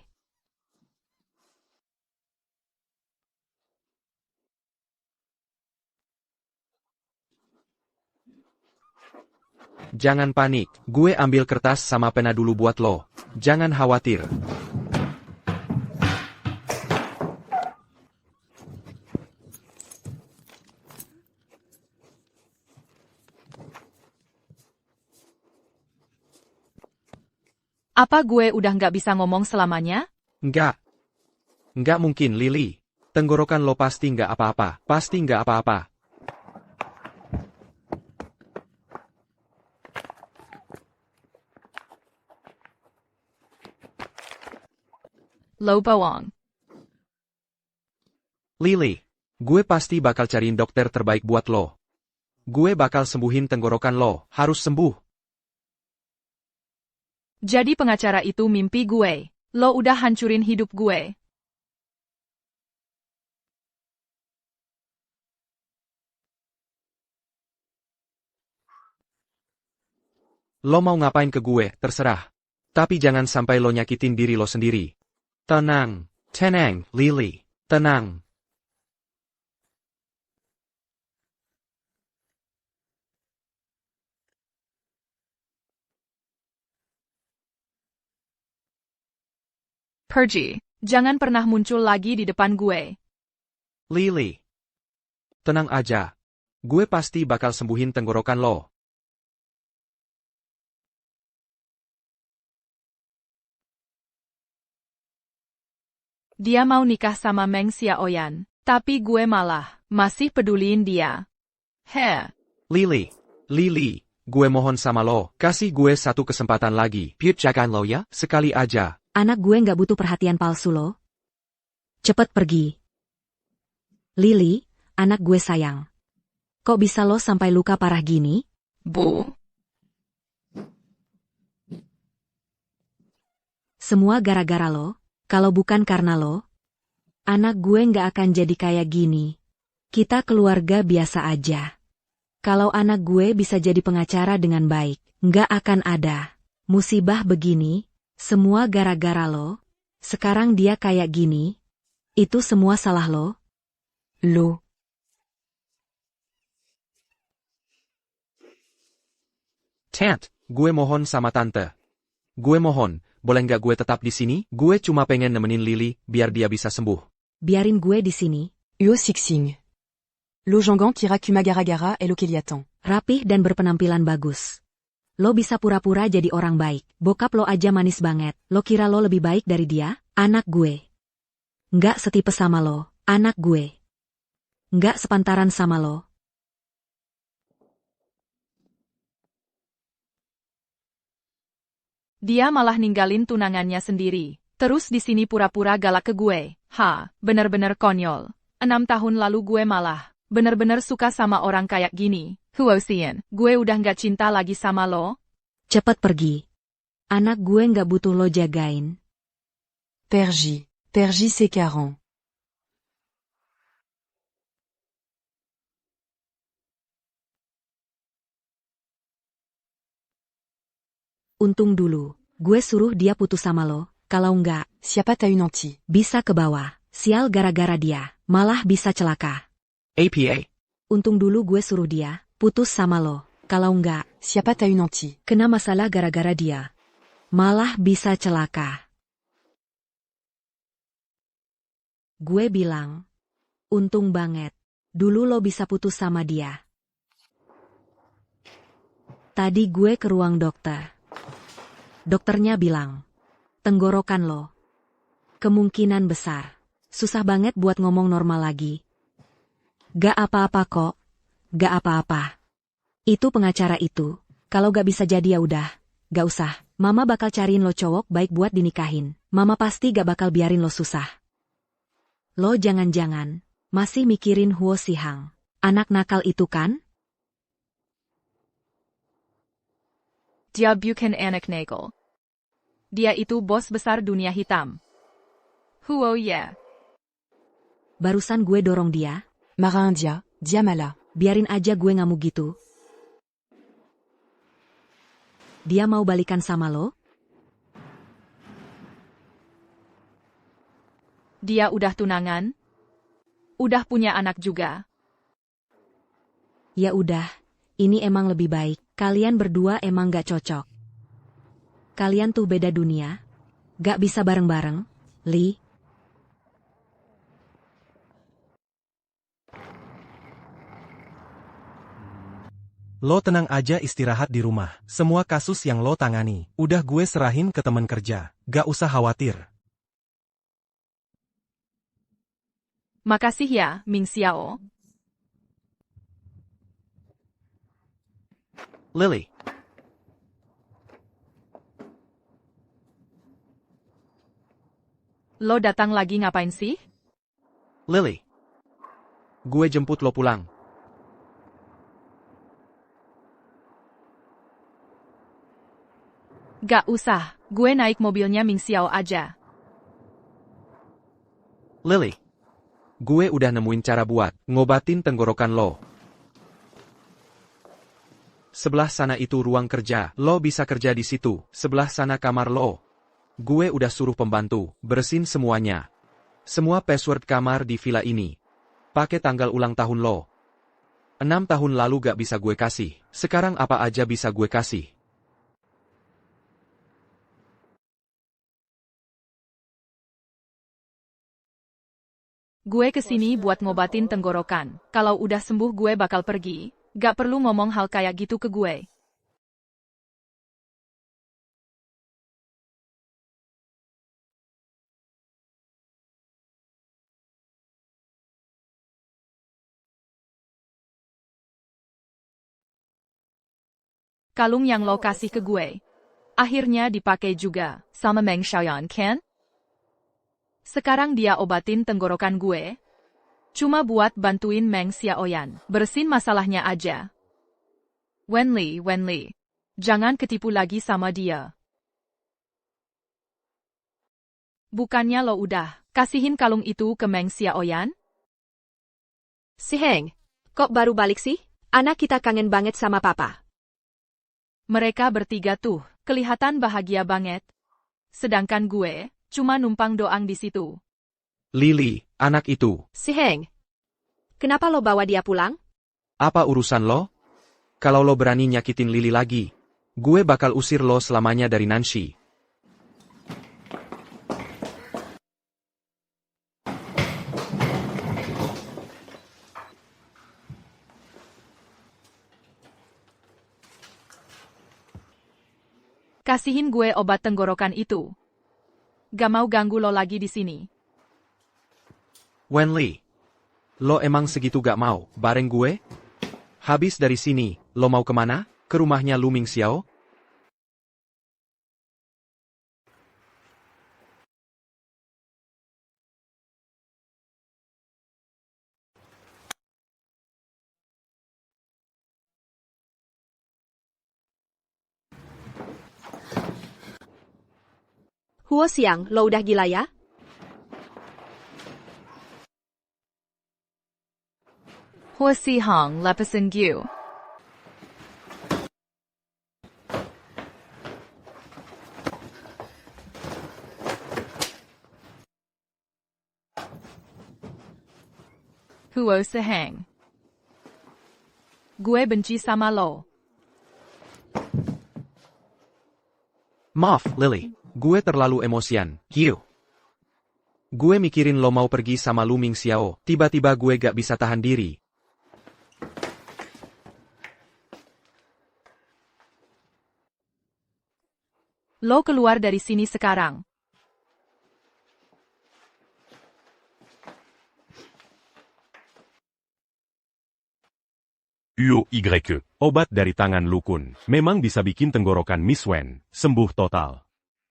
Speaker 3: Jangan panik, gue ambil kertas sama pena dulu buat lo. Jangan khawatir.
Speaker 1: Apa gue udah nggak bisa ngomong selamanya?
Speaker 3: Enggak. Enggak mungkin, Lily. Tenggorokan lo pasti nggak apa-apa. Pasti nggak apa-apa.
Speaker 1: Lo bohong.
Speaker 3: Lily, gue pasti bakal cariin dokter terbaik buat lo. Gue bakal sembuhin tenggorokan lo, harus sembuh.
Speaker 1: Jadi pengacara itu mimpi gue. Lo udah hancurin hidup gue.
Speaker 3: Lo mau ngapain ke gue, terserah. Tapi jangan sampai lo nyakitin diri lo sendiri. Tenang, tenang, Lily, tenang.
Speaker 1: Pergi. Jangan pernah muncul lagi di depan gue.
Speaker 3: Lily. Tenang aja. Gue pasti bakal sembuhin tenggorokan lo.
Speaker 1: Dia mau nikah sama Meng Xiaoyan, tapi gue malah masih peduliin dia.
Speaker 3: Lily. Lily. Gue mohon sama lo, kasih gue satu kesempatan lagi. Jangan lo ya, sekali aja.
Speaker 2: Anak gue nggak butuh perhatian palsu lo. Cepet pergi. Lily, anak gue sayang. Kok bisa lo sampai luka parah gini?
Speaker 1: Bu.
Speaker 2: Semua gara-gara lo. Kalau bukan karena lo, anak gue nggak akan jadi kayak gini. Kita keluarga biasa aja. Kalau anak gue bisa jadi pengacara dengan baik, nggak akan ada musibah begini. Semua gara-gara lo. Sekarang dia kayak gini. Itu semua salah lo. Lo.
Speaker 3: Tant, gue mohon sama tante. Gue mohon, boleh nggak gue tetap di sini? Gue cuma pengen nemenin Lily, biar dia bisa sembuh.
Speaker 2: Biarin gue di sini.
Speaker 4: Uo Sixing. Lo Jangan Kira Kumagara-gara et Lokeliatan.
Speaker 2: Rapih dan berpenampilan bagus. Lo bisa pura-pura jadi orang baik. Bokap lo aja manis banget. Lo kira lo lebih baik dari dia? Anak gue. Nggak setipe sama lo. Anak gue. Nggak sepantaran sama lo.
Speaker 1: Dia malah ninggalin tunangannya sendiri. Terus di sini pura-pura galak ke gue. Bener-bener konyol. 6 tahun lalu gue malah bener-bener suka sama orang kayak gini. Huosian, gue udah nggak cinta lagi sama lo.
Speaker 2: Cepet pergi. Anak gue nggak butuh lo jagain.
Speaker 4: Pergi. Pergi c'est 40.
Speaker 2: Untung dulu, gue suruh dia putus sama lo. Kalau nggak,
Speaker 4: Siapa t'a eu nanti?
Speaker 2: bisa ke bawah. Sial gara-gara dia, malah bisa celaka.
Speaker 3: APA.
Speaker 2: Untung dulu gue suruh dia putus sama lo. Kalau nggak,
Speaker 4: Siapa t'a eu nanti?
Speaker 2: kena masalah gara-gara dia. Malah bisa celaka. Gue bilang, untung banget. Dulu lo bisa putus sama dia. Tadi gue ke ruang dokter. Dokternya bilang, tenggorokan lo. Kemungkinan besar. Susah banget buat ngomong normal lagi. Gak apa-apa kok. Gak apa-apa. Itu pengacara itu. Kalau gak bisa jadi ya udah. Gak usah. Mama bakal cariin lo cowok baik buat dinikahin. Mama pasti gak bakal biarin lo susah. Lo jangan-jangan masih mikirin Huo Sihang. Anak nakal itu kan?
Speaker 1: Dia bukan anak nakal. Dia itu bos besar dunia hitam. Huo ya.
Speaker 2: Barusan gue dorong dia.
Speaker 4: Mara India, Diamala.
Speaker 2: Biarin aja gue ngamuk gitu. Dia mau balikan sama lo?
Speaker 1: Dia udah tunangan? Udah punya anak juga?
Speaker 2: Ya udah, ini emang lebih baik. Kalian berdua emang gak cocok. Kalian tuh beda dunia. Gak bisa bareng-bareng, Li.
Speaker 6: Lo tenang aja istirahat di rumah. Semua kasus yang lo tangani, udah gue serahin ke temen kerja. Gak usah khawatir.
Speaker 1: Makasih ya, Ming Xiao.
Speaker 3: Lily.
Speaker 1: Lo datang lagi ngapain sih?
Speaker 3: Lily. Gue jemput lo pulang.
Speaker 1: Gak usah, gue naik mobilnya Ming Xiao aja.
Speaker 3: Lily. Gue udah nemuin cara buat ngobatin tenggorokan lo. Sebelah sana itu ruang kerja, lo bisa kerja di situ. Sebelah sana kamar lo. Gue udah suruh pembantu bersihin semuanya. Semua password kamar di villa ini. Pakai tanggal ulang tahun lo. 6 tahun lalu gak bisa gue kasih. Sekarang apa aja bisa gue kasih.
Speaker 1: Gue kesini buat ngobatin tenggorokan. Kalau udah sembuh gue bakal pergi. Gak perlu ngomong hal kayak gitu ke gue. Kalung yang lo kasih ke gue. Akhirnya dipakai juga, sama Meng Xiaoyan, kan? Sekarang dia obatin tenggorokan gue. Cuma buat bantuin Meng Xiaoyan, bersin masalahnya aja. Wenli, jangan ketipu lagi sama dia. Bukannya lo udah kasihin kalung itu ke Meng Xiaoyan?
Speaker 7: Si Heng, kok baru balik sih? Anak kita kangen banget sama papa.
Speaker 1: Mereka bertiga tuh, kelihatan bahagia banget. Sedangkan gue, cuma numpang doang di situ.
Speaker 3: Lily, anak itu.
Speaker 7: Si Heng, kenapa lo bawa dia pulang?
Speaker 3: Apa urusan lo? Kalau lo berani nyakitin Lily lagi, gue bakal usir lo selamanya dari Nancy.
Speaker 1: Kasihin gue obat tenggorokan itu. Gak mau ganggu lo lagi di sini.
Speaker 3: Wenli, lo emang segitu gak mau bareng gue? Habis dari sini, lo mau kemana? Ke rumahnya Lu Mingxiao?
Speaker 7: Huo Xiang, lo udah gila ya?
Speaker 1: Huo Si Hong lepesin gue. Huo Si Heng. Gue benci sama lo.
Speaker 3: Maaf, Lily. Gue terlalu emosian. Hiu. Gue mikirin lo mau pergi sama Lu Mingxiao. Tiba-tiba gue gak bisa tahan diri.
Speaker 1: Lo keluar dari sini sekarang.
Speaker 9: UOYE. Obat dari tangan Lukun memang bisa bikin tenggorokan Miss Wen sembuh total.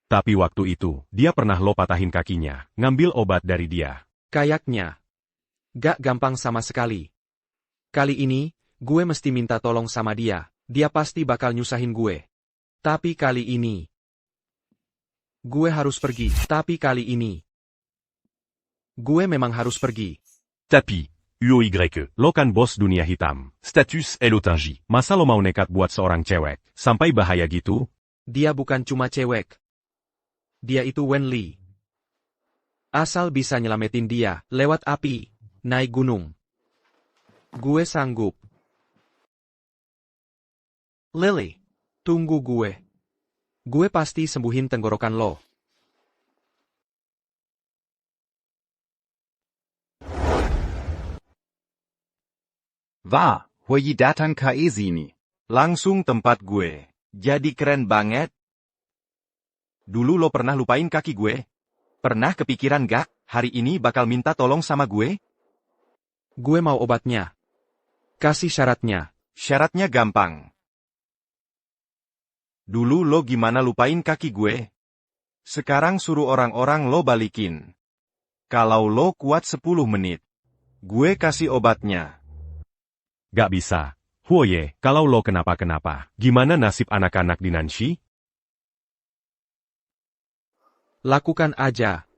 Speaker 9: Tapi waktu itu, dia pernah lo patahin kakinya, ngambil obat dari dia.
Speaker 3: Kayaknya. Gak gampang sama sekali. Kali ini, gue mesti minta tolong sama dia. Dia pasti bakal nyusahin gue. Tapi kali ini, gue harus pergi. Tapi kali ini, gue memang harus pergi.
Speaker 9: Tapi, UOYE. Lo kan bos dunia hitam. Status Elotanji. Masa lo mau nekat buat seorang cewek, sampai bahaya gitu?
Speaker 3: Dia bukan cuma cewek. Dia itu Wenli. Asal bisa nyelamatin dia, lewat api, naik gunung. Gue sanggup. Lily, tunggu gue. Gue pasti sembuhin tenggorokan lo.
Speaker 10: Wah, Hui datang ke sini. Langsung tempat gue. Jadi keren banget. Dulu lo pernah lupain kaki gue? Pernah kepikiran gak, hari ini bakal minta tolong sama gue?
Speaker 3: Gue mau obatnya. Kasih syaratnya.
Speaker 10: Syaratnya gampang. Dulu lo gimana lupain kaki gue? Sekarang suruh orang-orang lo balikin. Kalau lo kuat 10 menit, gue kasih obatnya.
Speaker 9: Gak bisa. Huoye, kalau lo kenapa-kenapa, gimana nasib anak-anak di Nancy?
Speaker 3: Lakukan aja.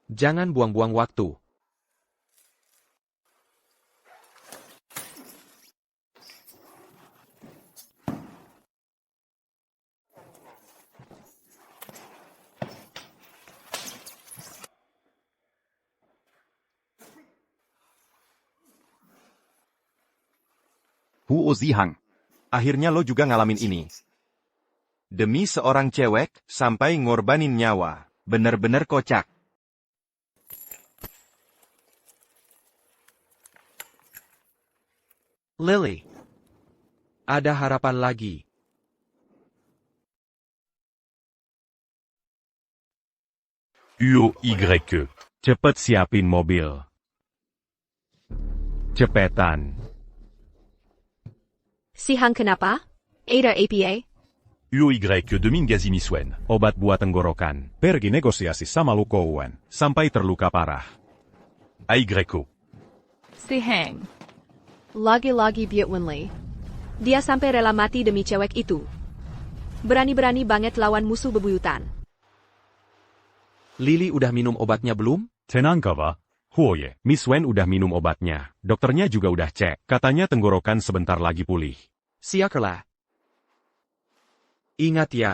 Speaker 3: Jangan buang-buang waktu.
Speaker 10: Huo Zihang. Akhirnya lo juga ngalamin ini. Demi seorang cewek, sampai ngorbanin nyawa. Bener-bener kocak.
Speaker 3: Lily. Ada harapan lagi.
Speaker 9: UYE. Cepet siapin mobil. Cepetan.
Speaker 7: Si Hang kenapa? Ada APA?
Speaker 9: UYE demi Gazi Miswen. Obat buat tenggorokan. Pergi negosiasi sama Lukowen. Sampai terluka parah. AYE.
Speaker 1: Si Hang.
Speaker 7: Lagi-lagi Biet Wenli. Dia sampai rela mati demi cewek itu. Berani-berani banget lawan musuh bebuyutan.
Speaker 3: Lily udah minum obatnya belum?
Speaker 9: Tenang kava. Huoye, Miss Wen udah minum obatnya. Dokternya juga udah cek. Katanya tenggorokan sebentar lagi pulih.
Speaker 3: Siakerlah. Ingat ya.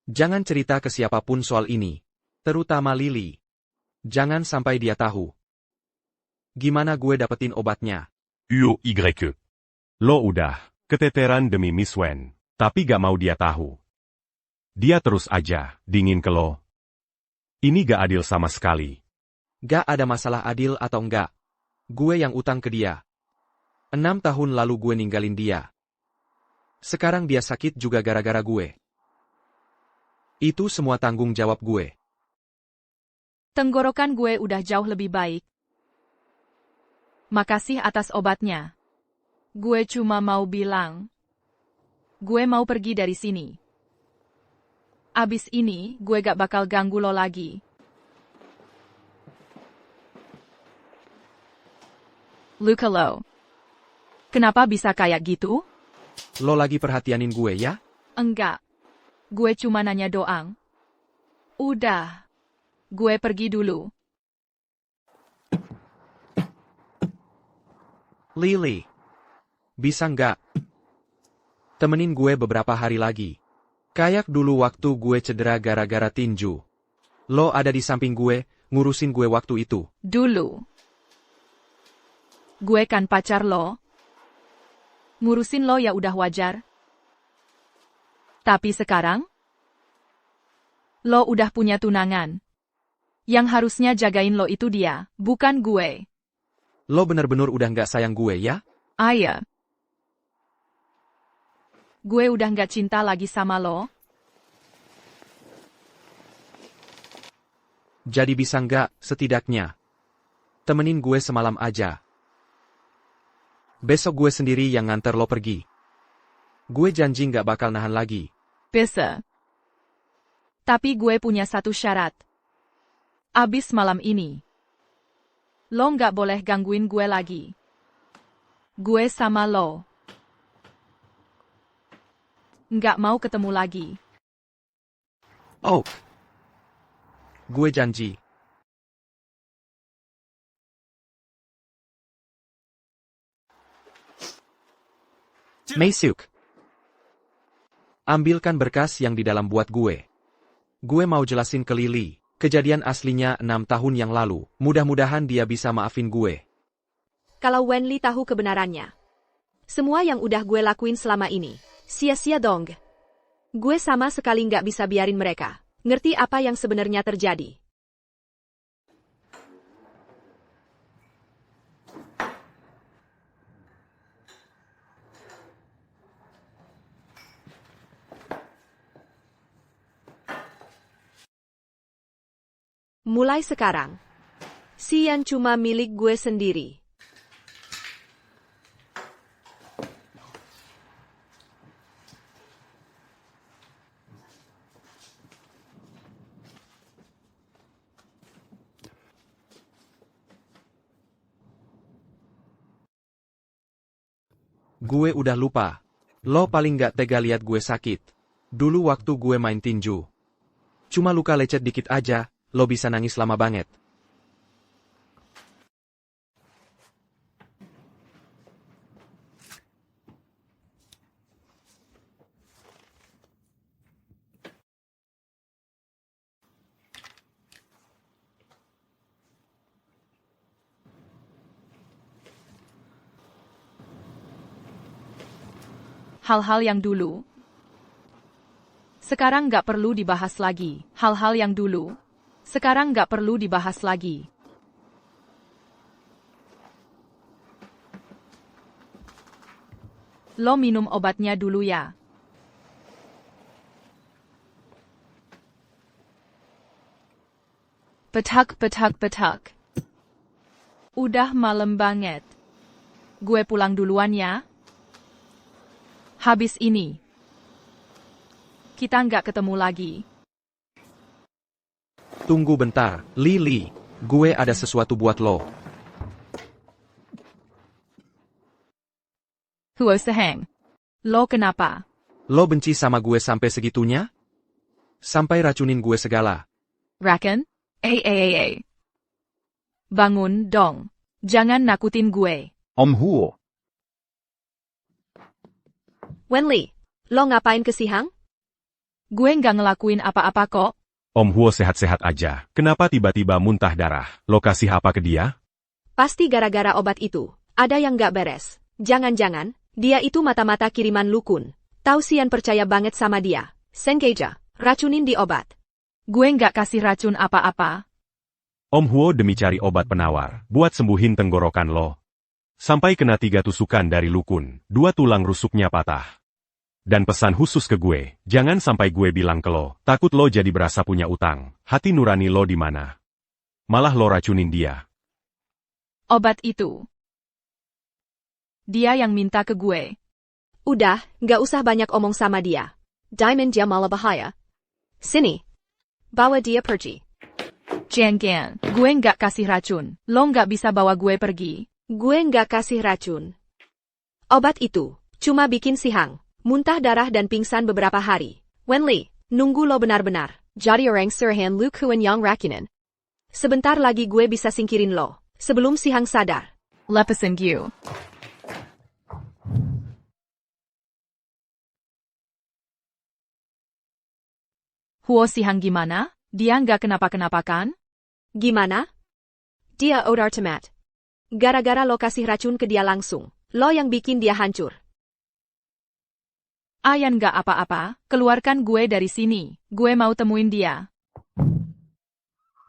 Speaker 3: Jangan cerita ke siapapun soal ini. Terutama Lily. Jangan sampai dia tahu. Gimana gue dapetin obatnya?
Speaker 9: UYE. Lo udah keteteran demi Miss Wen. Tapi gak mau dia tahu. Dia terus aja dingin ke lo. Ini gak adil sama sekali.
Speaker 3: Gak ada masalah adil atau enggak. Gue yang utang ke dia. 6 tahun lalu gue ninggalin dia. Sekarang dia sakit juga gara-gara gue. Itu semua tanggung jawab gue.
Speaker 1: Tenggorokan gue udah jauh lebih baik. Makasih atas obatnya. Gue cuma mau bilang. Gue mau pergi dari sini. Abis ini, gue gak bakal ganggu lo lagi. Luka lo. Kenapa bisa kayak gitu?
Speaker 3: Lo lagi perhatianin gue ya?
Speaker 1: Enggak. Gue cuma nanya doang. Udah. Gue pergi dulu.
Speaker 3: Lily. Bisa nggak? Temenin gue beberapa hari lagi. Kayak dulu waktu gue cedera gara-gara tinju. Lo ada di samping gue, ngurusin gue waktu itu.
Speaker 1: Dulu. Gue kan pacar lo. Ngurusin lo ya udah wajar. Tapi sekarang? Lo udah punya tunangan. Yang harusnya jagain lo itu dia, bukan gue.
Speaker 3: Lo bener-bener udah nggak sayang gue ya?
Speaker 1: Iya. Gue udah nggak cinta lagi sama lo.
Speaker 3: Jadi bisa nggak, setidaknya. Temenin gue semalam aja. Besok gue sendiri yang nganter lo pergi. Gue janji nggak bakal nahan lagi.
Speaker 1: Bisa. Tapi gue punya satu syarat. Abis malam ini. Lo nggak boleh gangguin gue lagi. Gue sama lo. Nggak mau ketemu lagi.
Speaker 3: Oh. Gue janji. Meisuk. Ambilkan berkas yang di dalam buat gue. Gue mau jelasin ke Lily, kejadian aslinya 6 tahun yang lalu. Mudah-mudahan dia bisa maafin gue.
Speaker 7: Kalau Wenli tahu kebenarannya. Semua yang udah gue lakuin selama ini. Sia-sia dong. Gue sama sekali nggak bisa biarin mereka ngerti apa yang sebenarnya terjadi. Mulai sekarang, Xian cuma milik gue sendiri.
Speaker 3: Gue udah lupa. Lo paling gak tega liat gue sakit. Dulu waktu gue main tinju. Cuma luka lecet dikit aja, lo bisa nangis lama banget.
Speaker 1: Hal-hal yang dulu. Sekarang nggak perlu dibahas lagi. Hal-hal yang dulu. Sekarang nggak perlu dibahas lagi. Lo minum obatnya dulu ya. Petak, petak, petak. Udah malam banget. Gue pulang duluan ya. Habis ini, kita nggak ketemu lagi.
Speaker 3: Tunggu bentar, Lily. Gue ada sesuatu buat lo.
Speaker 1: Huo Seheng. Lo kenapa?
Speaker 3: Lo benci sama gue sampai segitunya? Sampai racunin gue segala.
Speaker 1: Raken? Bangun dong. Jangan nakutin gue.
Speaker 10: Om Huo.
Speaker 7: Wenli, lo ngapain ke Sihang?
Speaker 1: Gue nggak ngelakuin apa-apa kok.
Speaker 9: Om Huo sehat-sehat aja. Kenapa tiba-tiba muntah darah? Lo kasih apa ke dia?
Speaker 7: Pasti gara-gara obat itu. Ada yang nggak beres. Jangan-jangan, dia itu mata-mata kiriman Lukun. Tausian percaya banget sama dia. Sengaja, racunin di obat.
Speaker 1: Gue nggak kasih racun apa-apa.
Speaker 9: Om Huo demi cari obat penawar, buat sembuhin tenggorokan lo. Sampai kena 3 tusukan dari Lukun, 2 tulang rusuknya patah. Dan pesan khusus ke gue, jangan sampai gue bilang ke lo, takut lo jadi berasa punya utang. Hati nurani lo di mana? Malah lo racunin dia.
Speaker 1: Obat itu. Dia yang minta ke gue.
Speaker 7: Udah, nggak usah banyak omong sama dia. Diamond dia malah bahaya. Sini. Bawa dia pergi.
Speaker 1: Jangan, gue nggak kasih racun. Lo nggak bisa bawa gue pergi.
Speaker 7: Gue nggak kasih racun. Obat itu cuma bikin Sihang muntah darah dan pingsan beberapa hari. Wenli, nunggu lo benar-benar jadi orang Surhan Lu Kuan Yang Rakinen. Sebentar lagi gue bisa singkirin lo sebelum Sihang sadar.
Speaker 1: Lepasin gue. Huo Sihang gimana? Dia nggak kenapa-kenapa kan?
Speaker 7: Gimana? Dia odar temat. Gara-gara lo kasih racun ke dia langsung. Lo yang bikin dia hancur.
Speaker 1: Ayan nggak apa-apa, keluarkan gue dari sini. Gue mau temuin dia.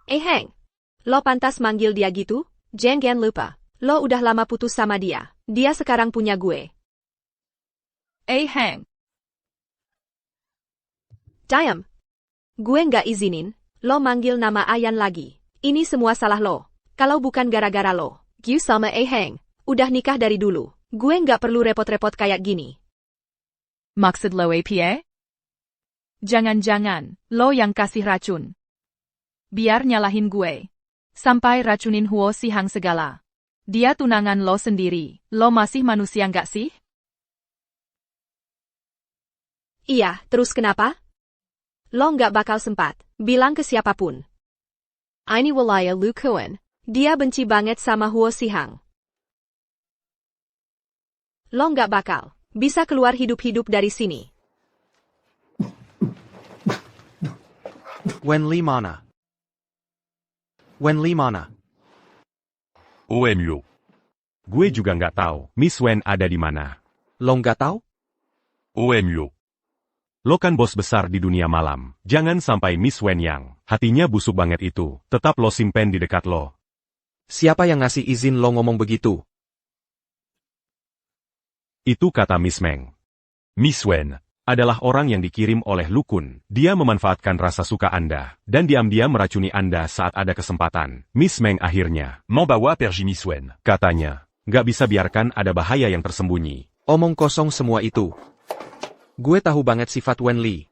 Speaker 7: Heng. Lo pantas manggil dia gitu? Jangan lupa. Lo udah lama putus sama dia. Dia sekarang punya gue.
Speaker 1: Heng.
Speaker 7: Diam. Gue nggak izinin, lo manggil nama Ayan lagi. Ini semua salah lo. Kalau bukan gara-gara lo, Gue sama Heng udah nikah dari dulu. Gue nggak perlu repot-repot kayak gini.
Speaker 1: Maksud lo apa? Jangan-jangan, lo yang kasih racun. Biar nyalahin gue. Sampai racunin Huo Sihang segala. Dia tunangan lo sendiri. Lo masih manusia nggak sih?
Speaker 7: Iya, terus kenapa? Lo nggak bakal sempat bilang ke siapapun. Ini wilayah Lu Kuan. Dia benci banget sama Huo Sihang. Lo nggak bakal bisa keluar hidup-hidup dari sini.
Speaker 3: Wenli mana? Wenli mana?
Speaker 9: OMU. Gue juga nggak tahu, Miss Wen ada di mana.
Speaker 3: Lo nggak tahu?
Speaker 9: OMU. Lo kan bos besar di dunia malam. Jangan sampai Miss Wen yang hatinya busuk banget itu, tetap lo simpen di dekat lo.
Speaker 3: Siapa yang ngasih izin lo ngomong begitu?
Speaker 9: Itu kata Miss Meng. Miss Wen adalah orang yang dikirim oleh Lukun. Dia memanfaatkan rasa suka Anda, dan diam-diam meracuni Anda saat ada kesempatan. Miss Meng akhirnya membawa pergi Miss Wen. Katanya, nggak bisa biarkan ada bahaya yang tersembunyi.
Speaker 3: Omong kosong semua itu. Gue tahu banget sifat Wenli.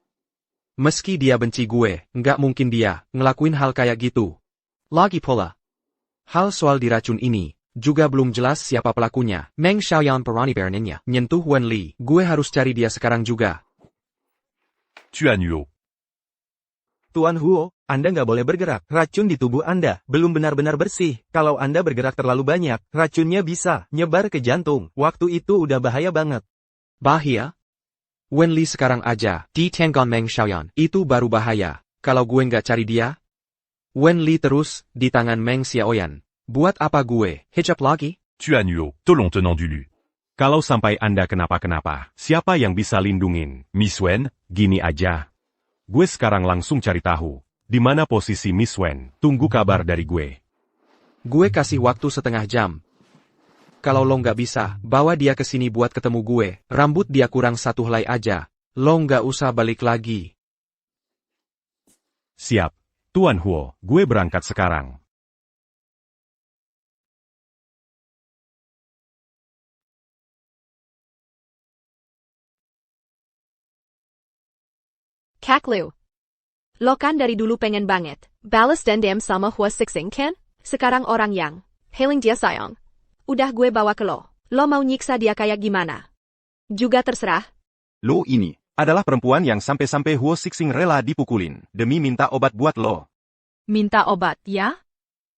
Speaker 3: Meski dia benci gue, nggak mungkin dia ngelakuin hal kayak gitu. Lagi pula, hal soal diracun ini juga belum jelas siapa pelakunya. Meng Xiaoyan berani beraninya nyentuh Wenli. Gue harus cari dia sekarang juga.
Speaker 9: Tuan Yu.
Speaker 6: Tuan Huo, Anda nggak boleh bergerak. Racun di tubuh Anda belum benar-benar bersih. Kalau Anda bergerak terlalu banyak, racunnya bisa nyebar ke jantung. Waktu itu udah bahaya banget.
Speaker 3: Bahaya? Wenli sekarang aja di Tengon Meng Xiaoyan. Itu baru bahaya. Kalau gue nggak cari dia, Wenli terus di tangan Meng Xiaoyan. Buat apa gue hijab lagi?
Speaker 9: Tuan Yu, tolong tenang dulu. Kalau sampai Anda kenapa-kenapa, siapa yang bisa lindungin? Miss Wen, gini aja. Gue sekarang langsung cari tahu, di mana posisi Miss Wen. Tunggu kabar dari gue.
Speaker 3: Gue kasih waktu setengah jam. Kalau lo nggak bisa, bawa dia ke sini buat ketemu gue. Rambut dia kurang 1 helai aja. Lo nggak usah balik lagi.
Speaker 9: Siap. Tuan Huo, gue berangkat sekarang.
Speaker 7: Kak Lu. Lo kan dari dulu pengen banget balas dendam sama Hua Sixing kan? Sekarang orang yang hailing dia sayang. Udah gue bawa ke lo. Lo mau nyiksa dia kayak gimana? Juga terserah.
Speaker 10: Lo ini adalah perempuan yang sampai-sampai Huo Sixing rela dipukulin demi minta obat buat lo.
Speaker 1: Minta obat, ya?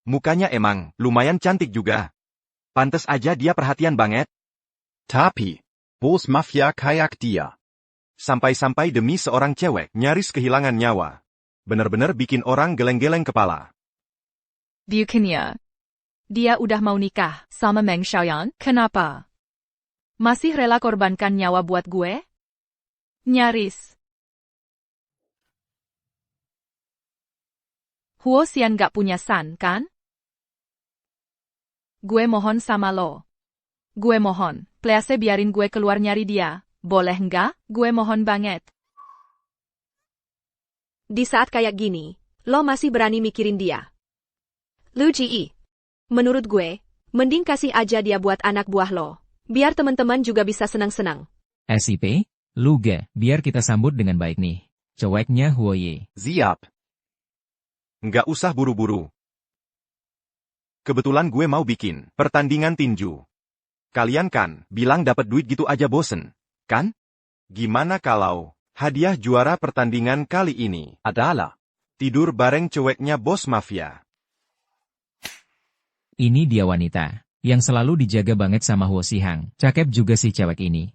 Speaker 10: Mukanya emang lumayan cantik juga. Pantes aja dia perhatian banget. Tapi, bos mafia kayak dia. Sampai-sampai demi seorang cewek nyaris kehilangan nyawa. Bener-bener bikin orang geleng-geleng kepala.
Speaker 1: Bukannya. Dia udah mau nikah sama Meng Xiaoyan, kenapa? Masih rela korbankan nyawa buat gue? Nyaris. Huo Xian gak punya san, kan? Gue mohon sama lo. Gue mohon, please biarin gue keluar nyari dia. Boleh nggak? Gue mohon banget.
Speaker 7: Di saat kayak gini, lo masih berani mikirin dia. Lu Ji, menurut gue, mending kasih aja dia buat anak buah lo. Biar teman-teman juga bisa senang-senang.
Speaker 11: SIP, Luge, biar kita sambut dengan baik nih. Ceweknya Huoye.
Speaker 10: Siap. Nggak usah buru-buru. Kebetulan gue mau bikin pertandingan tinju. Kalian kan bilang dapat duit gitu aja bosen, kan? Gimana kalau hadiah juara pertandingan kali ini adalah tidur bareng ceweknya bos mafia?
Speaker 11: Ini dia wanita, yang selalu dijaga banget sama Huo Sihang. Cakep juga si cewek ini.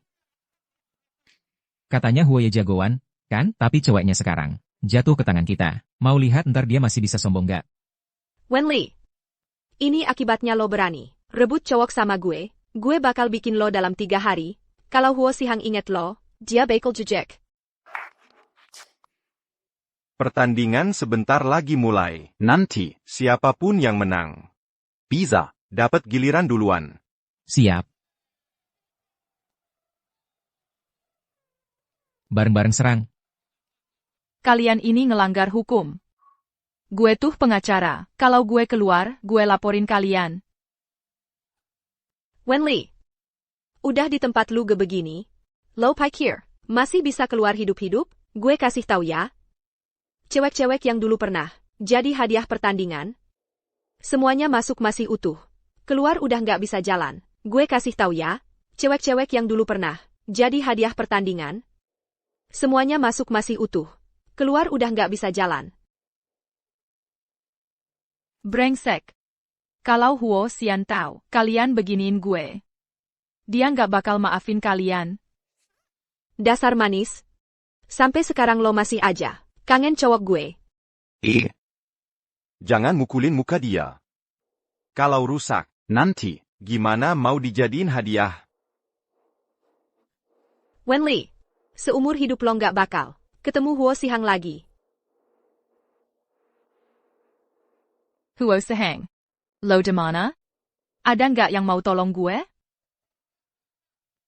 Speaker 11: Katanya Huoye jagoan, kan? Tapi ceweknya sekarang jatuh ke tangan kita. Mau lihat ntar dia masih bisa sombong gak?
Speaker 7: Wenli, ini akibatnya lo berani rebut cowok sama gue bakal bikin lo dalam 3 hari. Kalau Huo Sihang inget lo, dia bakal jejek.
Speaker 10: Pertandingan sebentar lagi mulai. Nanti, siapapun yang menang bisa dapat giliran duluan.
Speaker 11: Siap. Bareng-bareng serang.
Speaker 1: Kalian ini ngelanggar hukum. Gue tuh pengacara. Kalau gue keluar, gue laporin kalian.
Speaker 7: Wenli, udah di tempat lu begini, lo pikir masih bisa keluar hidup-hidup? Gue kasih tahu ya. Cewek-cewek yang dulu pernah jadi hadiah pertandingan, semuanya masuk masih utuh. Keluar udah nggak bisa jalan. Gue kasih tahu ya, cewek-cewek yang dulu pernah jadi hadiah pertandingan, semuanya masuk masih utuh. Keluar udah nggak bisa jalan.
Speaker 1: Brengsek. Kalau Huo Xian tahu, kalian beginiin gue. Dia nggak bakal maafin kalian.
Speaker 7: Dasar manis. Sampai sekarang lo masih aja kangen cowok gue.
Speaker 10: Jangan mukulin muka dia. Kalau rusak, nanti gimana mau dijadiin hadiah?
Speaker 7: Wenli, seumur hidup lo nggak bakal ketemu Huo Sihang lagi.
Speaker 1: Huo Sihang. Lo di mana? Ada nggak yang mau tolong gue?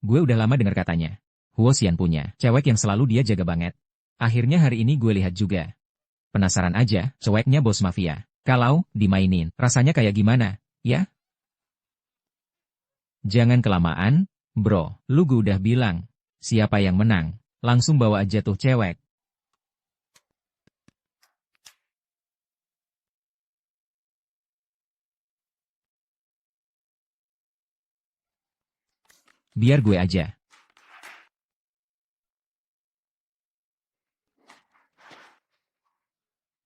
Speaker 11: Gue udah lama dengar katanya. Huo Xian punya cewek yang selalu dia jaga banget. Akhirnya hari ini gue lihat juga. Penasaran aja, ceweknya bos mafia. Kalau dimainin, rasanya kayak gimana, ya? Jangan kelamaan, bro. Lu gue udah bilang. Siapa yang menang? Langsung bawa aja tuh cewek. Biar gue aja.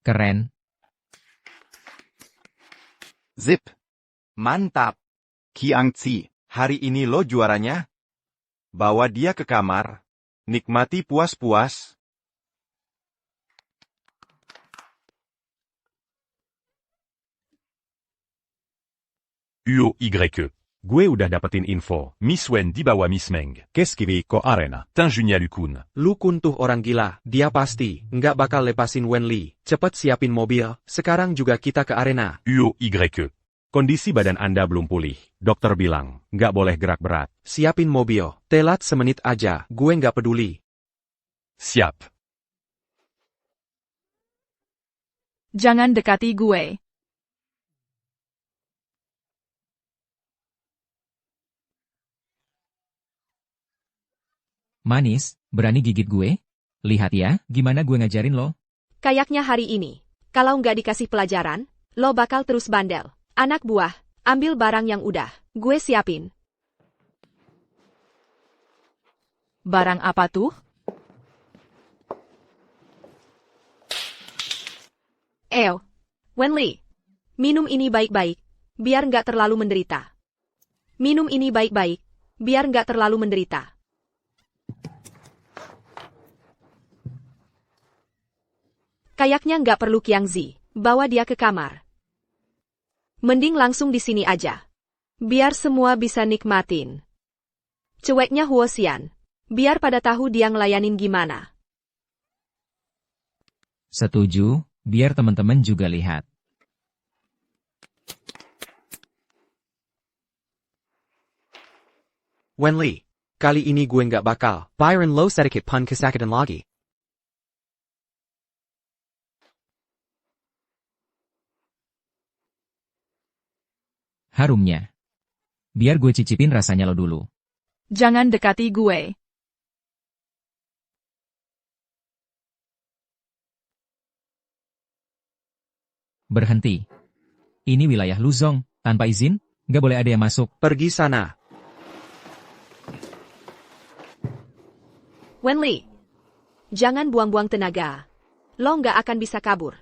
Speaker 11: Keren.
Speaker 10: Zip. Mantap. Kiangci, hari ini lo juaranya? Bawa dia ke kamar. Nikmati puas-puas.
Speaker 9: UOYE. Gue udah dapetin info. Miss Wen dibawa Miss Meng. Keskiwi ko arena. Tanjunya Lukun.
Speaker 3: Lukun tuh orang gila. Dia pasti nggak bakal lepasin Wenli. Cepet siapin mobil. Sekarang juga kita ke arena.
Speaker 9: UOYE. Kondisi badan Anda belum pulih. Dokter bilang, nggak boleh gerak berat.
Speaker 3: Siapin mobil. Telat semenit aja, gue nggak peduli.
Speaker 9: Siap.
Speaker 1: Jangan dekati gue.
Speaker 11: Manis, berani gigit gue? Lihat ya, gimana gue ngajarin lo.
Speaker 7: Kayaknya hari ini, kalau nggak dikasih pelajaran, lo bakal terus bandel. Anak buah, ambil barang yang udah gue siapin.
Speaker 1: Barang apa tuh?
Speaker 7: Wenli. Minum ini baik-baik, biar nggak terlalu menderita. Minum ini baik-baik, biar nggak terlalu menderita. Kayaknya nggak perlu Qiangzi, bawa dia ke kamar. Mending langsung di sini aja. Biar semua bisa nikmatin. Cueknya Huosian. Biar pada tahu dia ngelayanin gimana.
Speaker 11: Setuju, biar teman-teman juga lihat.
Speaker 3: Wenli, kali ini gue nggak bakal. Byron lo sedikit pun kesakitan lagi.
Speaker 11: Harumnya. Biar gue cicipin rasanya lo dulu.
Speaker 1: Jangan dekati gue.
Speaker 11: Berhenti. Ini wilayah Luzong, tanpa izin, nggak boleh ada yang masuk.
Speaker 3: Pergi sana.
Speaker 7: Wenli. Jangan buang-buang tenaga. Lo nggak akan bisa kabur.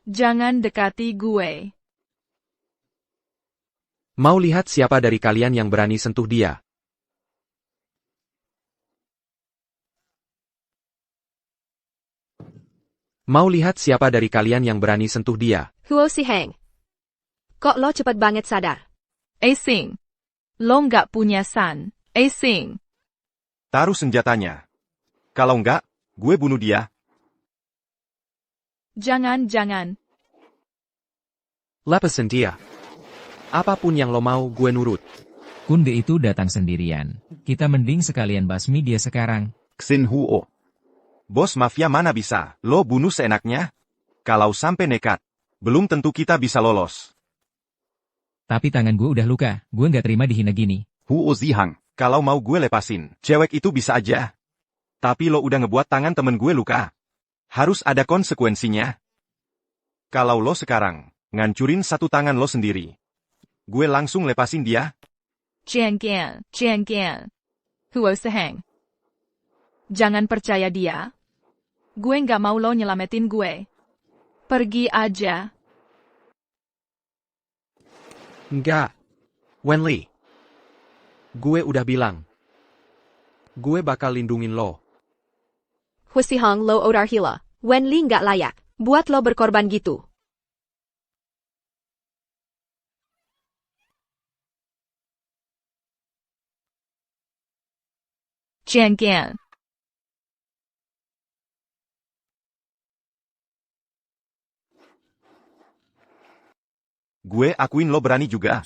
Speaker 1: Jangan dekati gue.
Speaker 3: Mau lihat siapa dari kalian yang berani sentuh dia? Mau lihat siapa dari kalian yang berani sentuh dia?
Speaker 7: Huo Si Heng. Kok lo cepet banget sadar?
Speaker 1: Sing. Lo nggak punya san. Sing.
Speaker 10: Taruh senjatanya. Kalau nggak, gue bunuh dia.
Speaker 1: Jangan.
Speaker 3: Lepasin dia. Apapun yang lo mau, gue nurut.
Speaker 11: Kunde itu datang sendirian. Kita mending sekalian basmi dia sekarang.
Speaker 10: Xin Huo. Bos mafia mana bisa, lo bunuh seenaknya? Kalau sampai nekat, belum tentu kita bisa lolos.
Speaker 11: Tapi tangan gue udah luka, gue nggak terima dihina gini.
Speaker 10: Huo Zihang, kalau mau gue lepasin, cewek itu bisa aja. Tapi lo udah ngebuat tangan temen gue luka. Harus ada konsekuensinya. Kalau lo sekarang, ngancurin satu tangan lo sendiri. Gue langsung lepasin dia.
Speaker 1: Jian Gan. Huo Si Heng. Jangan percaya dia. Gue nggak mau lo nyelamatin gue. Pergi aja.
Speaker 3: Enggak. Wenli. Gue udah bilang. Gue bakal lindungin lo.
Speaker 7: Huo Si Heng lo odar hila. Wenli nggak layak. Buat lo berkorban gitu.
Speaker 1: Jian Gan.
Speaker 10: Gue akuin lo berani juga.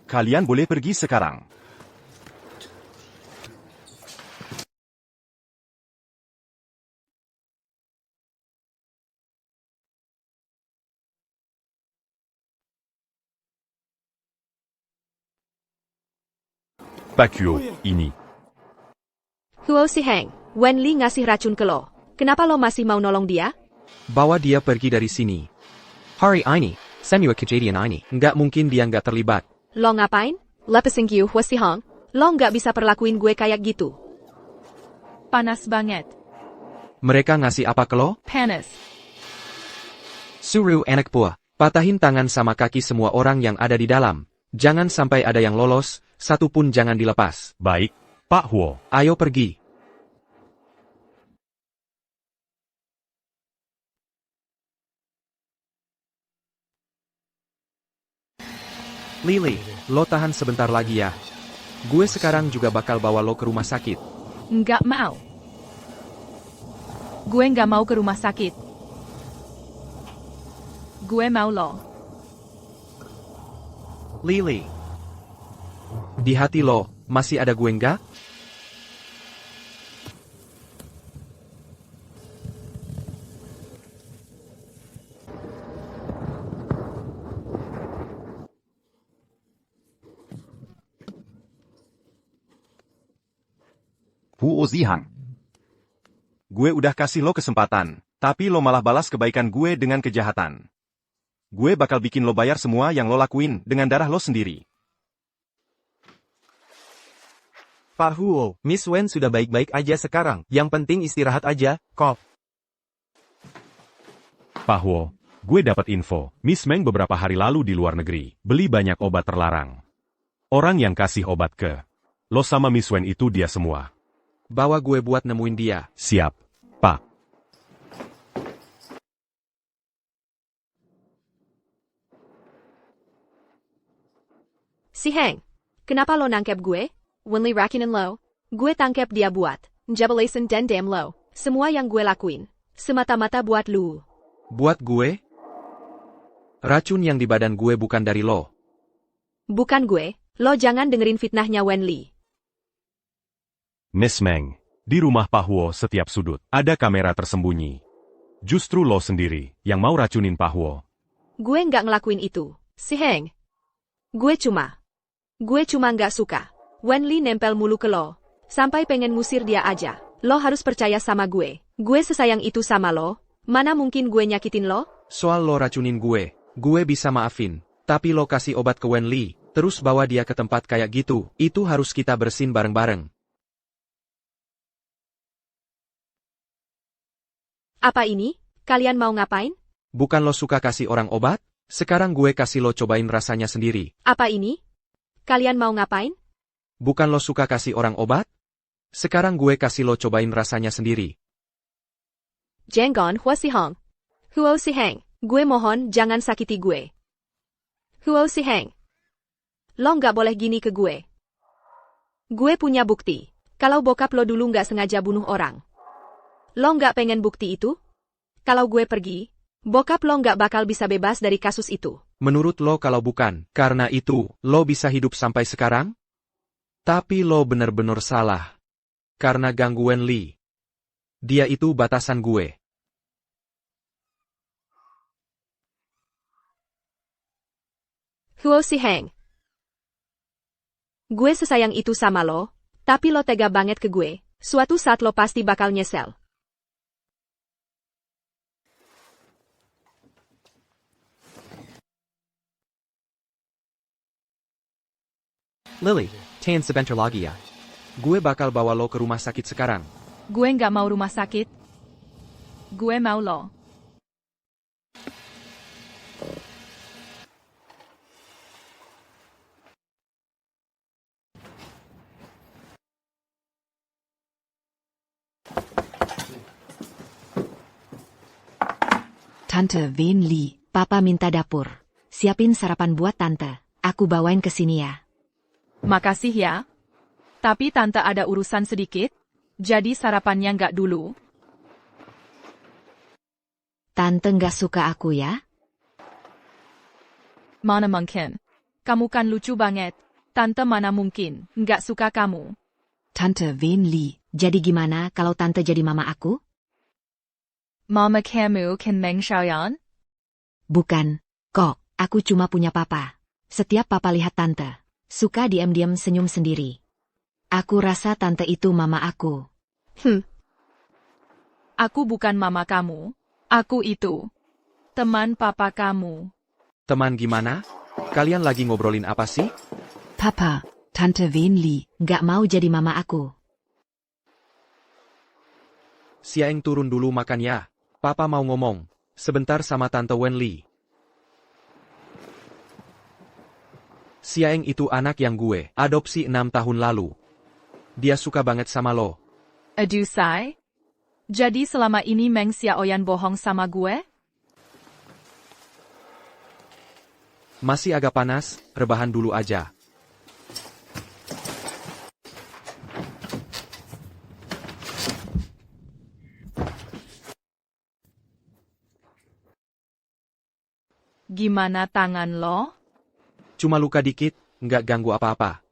Speaker 10: Kalian boleh pergi sekarang.
Speaker 9: Pakyo, ini.
Speaker 7: Huo Si Heng, Wenli ngasih racun ke lo. Kenapa lo masih mau nolong dia?
Speaker 3: Bawa dia pergi dari sini. Hari ini, semua kejadian ini, nggak mungkin dia nggak terlibat.
Speaker 7: Lo ngapain? Lepasin Q Huo Si Heng. Lo nggak bisa perlakuin gue kayak gitu.
Speaker 1: Panas banget.
Speaker 3: Mereka ngasih apa ke lo?
Speaker 1: Panas.
Speaker 3: Suruh anak buah, patahin tangan sama kaki semua orang yang ada di dalam. Jangan sampai ada yang lolos, satu pun jangan dilepas.
Speaker 9: Baik, Pak Huo.
Speaker 3: Ayo pergi. Lily, lo tahan sebentar lagi ya. Gue sekarang juga bakal bawa lo ke rumah sakit.
Speaker 1: Nggak mau. Gue nggak mau ke rumah sakit. Gue mau lo.
Speaker 3: Lily. Di hati lo, masih ada gue nggak?
Speaker 10: Huo Zihang. Gue udah kasih lo kesempatan, tapi lo malah balas kebaikan gue dengan kejahatan. Gue bakal bikin lo bayar semua yang lo lakuin dengan darah lo sendiri.
Speaker 6: Pak Huo, Miss Wen sudah baik-baik aja sekarang. Yang penting istirahat aja, kok.
Speaker 9: Pak Huo, gue dapat info, Miss Meng beberapa hari lalu di luar negeri, beli banyak obat terlarang. Orang yang kasih obat ke lo sama Miss Wen itu dia semua.
Speaker 3: Bawa gue buat nemuin dia.
Speaker 9: Siap, Pak.
Speaker 7: Si Heng, kenapa lo nangkep gue? Wenli Rakinen lo, gue tangkep dia buat Jabalason dan Dam lo. Semua yang gue lakuin, semata-mata buat lu.
Speaker 3: Buat gue? Racun yang di badan gue bukan dari lo.
Speaker 7: Bukan gue, lo jangan dengerin fitnahnya Wenli.
Speaker 9: Miss Meng, di rumah Pak Huo setiap sudut, ada kamera tersembunyi. Justru lo sendiri, yang mau racunin Pak Huo.
Speaker 7: Gue nggak ngelakuin itu, si Heng. Gue cuma nggak suka. Wenli nempel mulu ke lo, sampai pengen ngusir dia aja. Lo harus percaya sama gue. Gue sesayang itu sama lo, mana mungkin gue nyakitin lo?
Speaker 3: Soal lo racunin gue bisa maafin. Tapi lo kasih obat ke Wenli, terus bawa dia ke tempat kayak gitu, itu harus kita bersin bareng-bareng.
Speaker 7: Apa ini? Kalian mau ngapain?
Speaker 3: Bukan lo suka kasih orang obat? Sekarang gue kasih lo cobain rasanya sendiri.
Speaker 7: Apa ini? Kalian mau ngapain?
Speaker 3: Bukan lo suka kasih orang obat? Sekarang gue kasih lo cobain rasanya sendiri.
Speaker 7: Jenggon Huo Si Hong. Huo Si Heng, gue mohon jangan sakiti gue. Huo Si Heng. Lo nggak boleh gini ke gue. Gue punya bukti. Kalau bokap lo dulu nggak sengaja bunuh orang. Lo nggak pengen bukti itu? Kalau gue pergi, bokap lo nggak bakal bisa bebas dari kasus itu.
Speaker 3: Menurut lo kalau bukan, karena itu, lo bisa hidup sampai sekarang? Tapi lo bener-bener salah. Karena gangguan Li. Dia itu batasan gue.
Speaker 7: Huo Si Heng. Gue sesayang itu sama lo, tapi lo tega banget ke gue. Suatu saat lo pasti bakal nyesel.
Speaker 3: Lily, tahan sebentar lagi ya. Gue bakal bawa lo ke rumah sakit sekarang.
Speaker 1: Gue nggak mau rumah sakit. Gue mau lo.
Speaker 2: Tante Wen Li, Papa minta dapur. Siapin sarapan buat Tante. Aku bawain ke sini ya.
Speaker 1: Makasih ya. Tapi Tante ada urusan sedikit. Jadi sarapannya nggak dulu.
Speaker 2: Tante nggak suka aku ya?
Speaker 1: Mana mungkin. Kamu kan lucu banget. Tante mana mungkin nggak suka kamu.
Speaker 2: Tante Wen Li, jadi gimana kalau Tante jadi mama aku?
Speaker 1: Mama kamu kan Meng Xiaoyan?
Speaker 2: Bukan. Kok, aku cuma punya papa. Setiap papa lihat Tante, suka diam-diam senyum sendiri. Aku rasa Tante itu mama aku.
Speaker 1: Aku bukan mama kamu. Aku itu teman papa kamu.
Speaker 3: Teman gimana? Kalian lagi ngobrolin apa sih?
Speaker 2: Papa, Tante Wen Li nggak mau jadi mama aku.
Speaker 3: Siaeng turun dulu makan ya. Papa mau ngomong sebentar sama Tante Wen Li. Siaeng itu anak yang gue adopsi 6 tahun lalu. Dia suka banget sama lo.
Speaker 1: Aduh say. Jadi selama ini Meng Xiaoyan bohong sama gue?
Speaker 3: Masih agak panas, rebahan dulu aja.
Speaker 1: Gimana tangan lo?
Speaker 3: Cuma luka dikit, nggak ganggu apa-apa.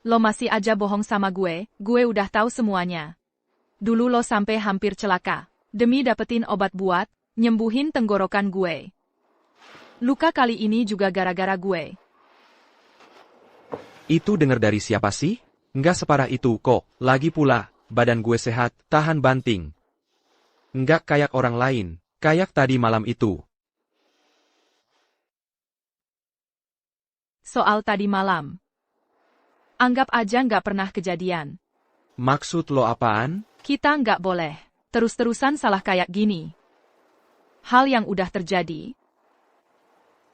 Speaker 1: Lo masih aja bohong sama gue udah tahu semuanya. Dulu lo sampai hampir celaka. Demi dapetin obat buat nyembuhin tenggorokan gue. Luka kali ini juga gara-gara gue.
Speaker 3: Itu denger dari siapa sih? Nggak separah itu kok. Lagi pula, badan gue sehat, tahan banting. Nggak kayak orang lain, kayak tadi malam itu.
Speaker 1: Soal tadi malam. Anggap aja nggak pernah kejadian.
Speaker 3: Maksud lo apaan?
Speaker 1: Kita nggak boleh terus-terusan salah kayak gini. Hal yang udah terjadi,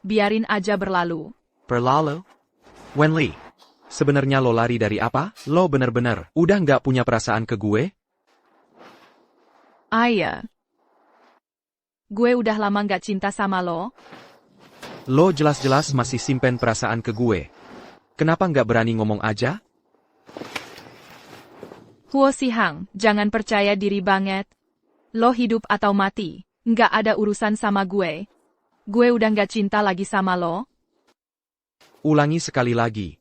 Speaker 1: biarin aja berlalu.
Speaker 3: Berlalu? Wenli, sebenarnya lo lari dari apa? Lo bener-bener udah nggak punya perasaan ke gue?
Speaker 1: Iya. Gue udah lama nggak cinta sama lo.
Speaker 3: Lo jelas-jelas masih simpen perasaan ke gue. Kenapa nggak berani ngomong aja?
Speaker 1: Huo Sihang, jangan percaya diri banget. Lo hidup atau mati, nggak ada urusan sama gue. Gue udah nggak cinta lagi sama lo.
Speaker 3: Ulangi sekali lagi.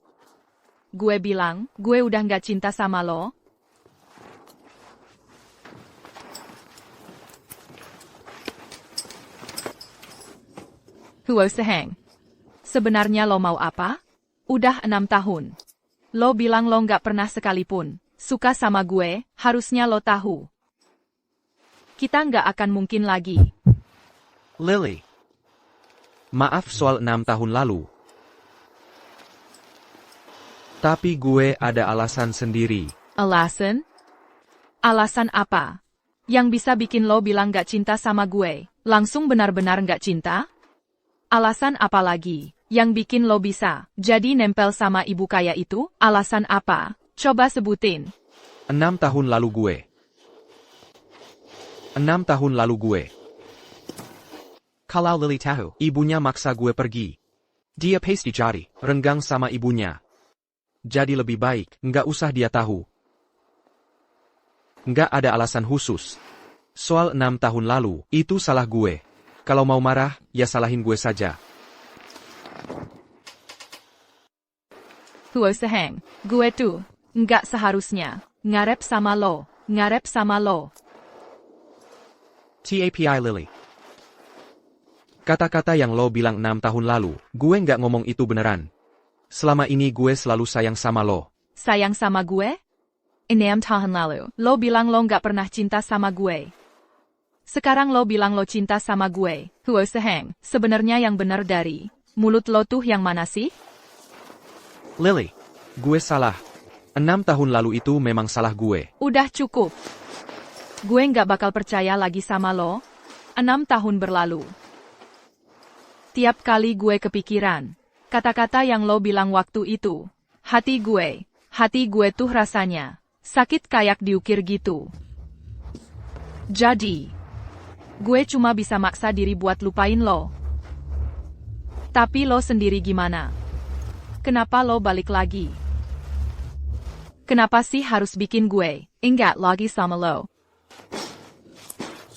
Speaker 1: Gue bilang, gue udah nggak cinta sama lo. Huo Sihang, sebenarnya lo mau apa? Udah 6 tahun. Lo bilang lo nggak pernah sekalipun suka sama gue, harusnya lo tahu. Kita nggak akan mungkin lagi.
Speaker 3: Lily. Maaf soal 6 tahun lalu. Tapi gue ada alasan sendiri.
Speaker 1: Alasan? Alasan apa? Yang bisa bikin lo bilang nggak cinta sama gue, langsung benar-benar nggak cinta? Alasan apa lagi yang bikin lo bisa jadi nempel sama ibu kaya itu? Alasan apa? Coba sebutin.
Speaker 3: 6 tahun lalu gue. 6 tahun lalu gue. Kalau Lily tahu, ibunya maksa gue pergi. Dia pasti jadi renggang sama ibunya. Jadi lebih baik nggak usah dia tahu. Nggak ada alasan khusus. Soal 6 tahun lalu, itu salah gue. Kalau mau marah, ya salahin gue saja.
Speaker 1: Huo Sihang, gue tuh nggak seharusnya ngarep sama lo, ngarep sama lo.
Speaker 3: TAPI Lily. Kata-kata yang lo bilang 6 tahun lalu, gue nggak ngomong itu beneran. Selama ini gue selalu sayang sama lo.
Speaker 1: Sayang sama gue? 6 tahun lalu, lo bilang lo nggak pernah cinta sama gue. Sekarang lo bilang lo cinta sama gue. Huo Sihang, sebenarnya yang benar dari mulut lo tuh yang mana sih?
Speaker 3: Lily, gue salah. 6 tahun lalu itu memang salah gue.
Speaker 1: Udah cukup. Gue nggak bakal percaya lagi sama lo. 6 tahun berlalu. Tiap kali gue kepikiran kata-kata yang lo bilang waktu itu, hati gue tuh rasanya sakit kayak diukir gitu. Jadi, gue cuma bisa maksa diri buat lupain lo. Tapi lo sendiri gimana? Kenapa lo balik lagi? Kenapa sih harus bikin gue ingat lagi sama lo?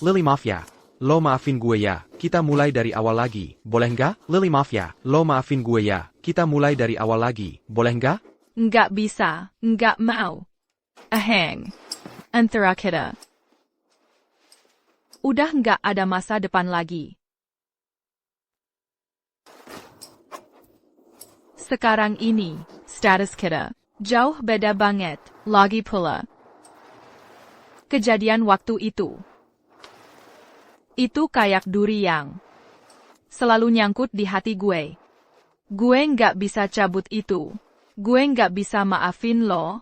Speaker 3: Lily maaf ya. Lo maafin gue ya. Kita mulai dari awal lagi. Boleh nggak? Lily maaf ya. Lo maafin gue ya. Kita mulai dari awal lagi. Boleh nggak?
Speaker 1: Nggak bisa. Nggak mau. Aheng. Antara kita. Udah nggak ada masa depan lagi. Sekarang ini, status kita jauh beda banget. Lagi pula. Kejadian waktu itu kayak duri yang selalu nyangkut di hati gue. Gue nggak bisa cabut itu. Gue nggak bisa maafin lo.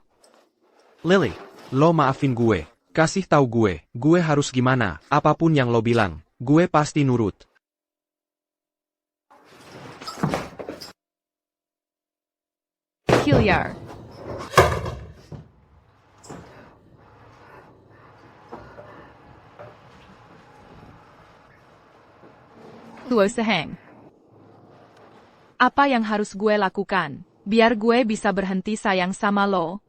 Speaker 3: Lily, lo maafin gue. Kasih tahu gue harus gimana. Apapun yang lo bilang, gue pasti nurut.
Speaker 1: Hilliard. Huo Sihang. Apa yang harus gue lakukan biar gue bisa berhenti sayang sama lo?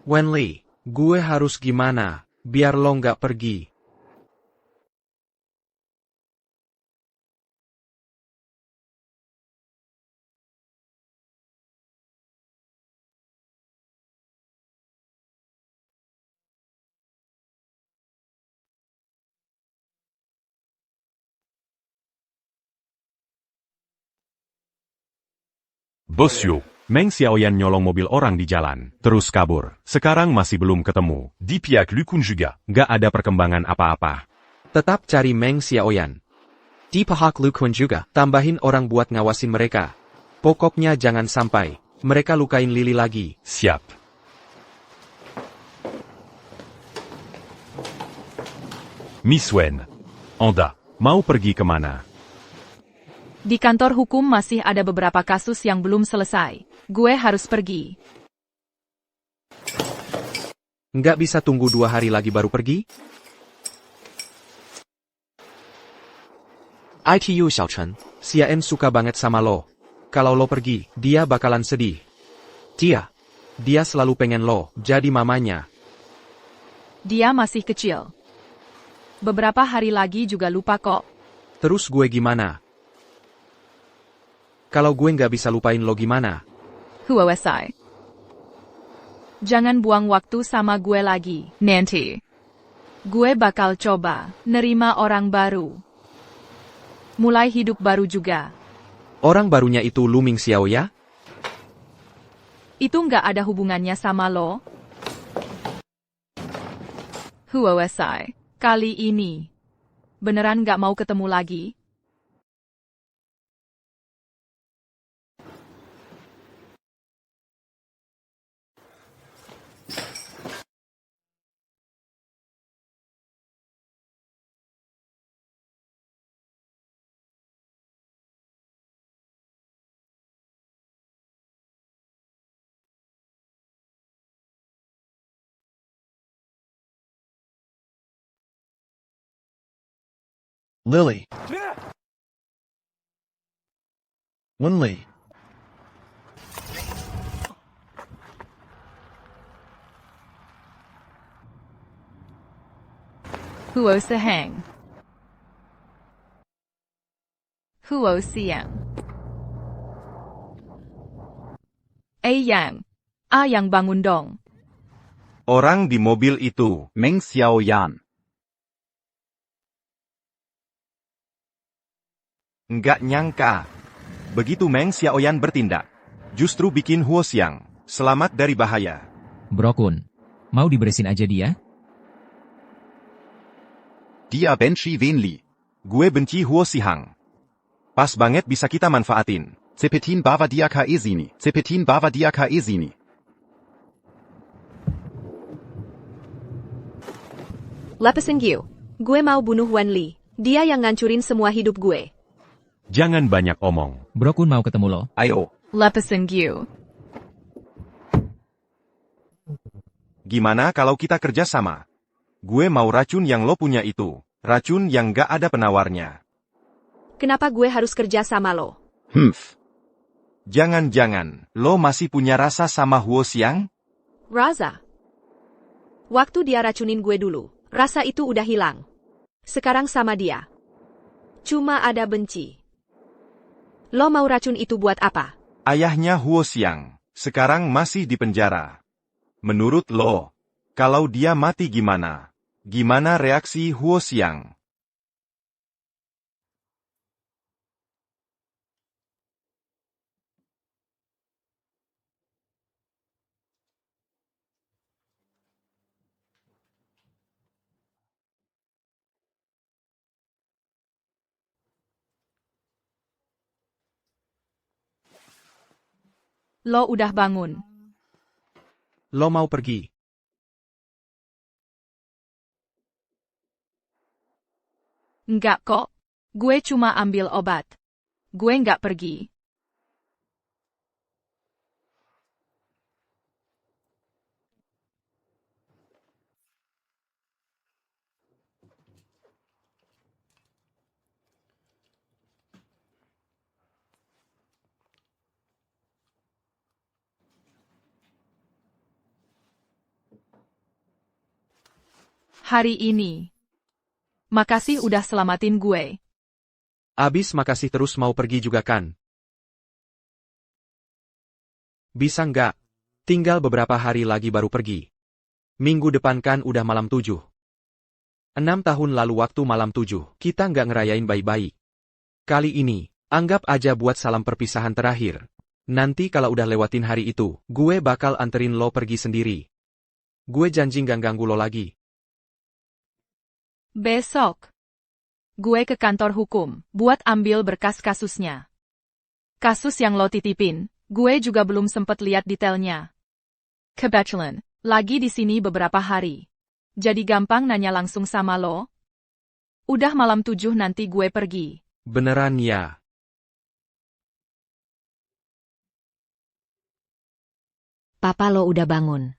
Speaker 3: Wenli, gue harus gimana, biar lo nggak pergi?
Speaker 9: Bos Yu, Meng Xiaoyan nyolong mobil orang di jalan, terus kabur. Sekarang masih belum ketemu. Di pihak Lukun juga, nggak ada perkembangan apa-apa.
Speaker 3: Tetap cari Meng Xiaoyan. Di pihak Lu Kun juga, tambahin orang buat ngawasin mereka. Pokoknya jangan sampai mereka lukain Lily lagi.
Speaker 9: Siap. Miss Wen, Anda, mau pergi kemana?
Speaker 1: Di kantor hukum masih ada beberapa kasus yang belum selesai. Gue harus pergi.
Speaker 3: Nggak bisa tunggu 2 hari lagi baru pergi? ITU Xiaochen, Xian suka banget sama lo. Kalau lo pergi, dia bakalan sedih. Dia selalu pengen lo jadi mamanya.
Speaker 1: Dia masih kecil. Beberapa hari lagi juga lupa kok.
Speaker 3: Terus gue gimana? Kalau gue nggak bisa lupain lo gimana?
Speaker 1: Huawei. Jangan buang waktu sama gue lagi, nanti. Gue bakal coba nerima orang baru. Mulai hidup baru juga.
Speaker 3: Orang barunya itu Lu Ming Xiao ya?
Speaker 1: Itu nggak ada hubungannya sama lo. Huawei. Kali ini. Beneran nggak mau ketemu lagi?
Speaker 12: Lily. Wenli.
Speaker 1: Huo Sehang. Huo Xiang. Yang. Yang bangun dong.
Speaker 10: Orang di mobil itu, Meng Xiaoyan. Nggak nyangka. Begitu Meng Xiaoyan bertindak. Justru bikin Huo Xiang selamat dari bahaya.
Speaker 11: Bro Kun, mau diberesin aja dia?
Speaker 10: Dia benci Wenli. Gue benci Huo Xiang. Pas banget bisa kita manfaatin. Cepetin bawa dia ke sini. Cepetin bawa dia ke sini.
Speaker 7: Lepasin Gue. Gue mau bunuh Wenli. Dia yang ngancurin semua hidup gue.
Speaker 9: Jangan banyak omong.
Speaker 11: Bro Kun mau ketemu lo.
Speaker 10: Ayo.
Speaker 1: Lepasin Gue.
Speaker 10: Gimana kalau kita kerja sama? Gue mau racun yang lo punya itu. Racun yang gak ada penawarnya.
Speaker 7: Kenapa gue harus kerja sama lo?
Speaker 10: Jangan-jangan, lo masih punya rasa sama Huo Xiang?
Speaker 7: Raza. Waktu dia racunin gue dulu, rasa itu udah hilang. Sekarang sama dia. Cuma ada benci. Lo mau racun itu buat apa?
Speaker 10: Ayahnya Huo Xiang, sekarang masih di penjara. Menurut lo, kalau dia mati gimana? Gimana reaksi Huo Xiang?
Speaker 1: Lo udah bangun.
Speaker 3: Lo mau pergi?
Speaker 1: Enggak kok. Gue cuma ambil obat. Gue nggak pergi. Hari ini. Makasih udah selamatin gue.
Speaker 3: Abis makasih terus mau pergi juga kan? Bisa nggak? Tinggal beberapa hari lagi baru pergi. Minggu depan kan udah malam 7. 6 tahun lalu waktu malam 7, kita nggak ngerayain baik-baik. Kali ini, anggap aja buat salam perpisahan terakhir. Nanti kalau udah lewatin hari itu, gue bakal anterin lo pergi sendiri. Gue janji nggak ganggu lo lagi.
Speaker 1: Besok. Gue ke kantor hukum, buat ambil berkas kasusnya. Kasus yang lo titipin, gue juga belum sempet lihat detailnya. Kebetulan, lagi di sini beberapa hari. Jadi gampang nanya langsung sama lo. Udah malam 7 nanti gue pergi.
Speaker 3: Beneran ya?
Speaker 2: Papa lo udah bangun.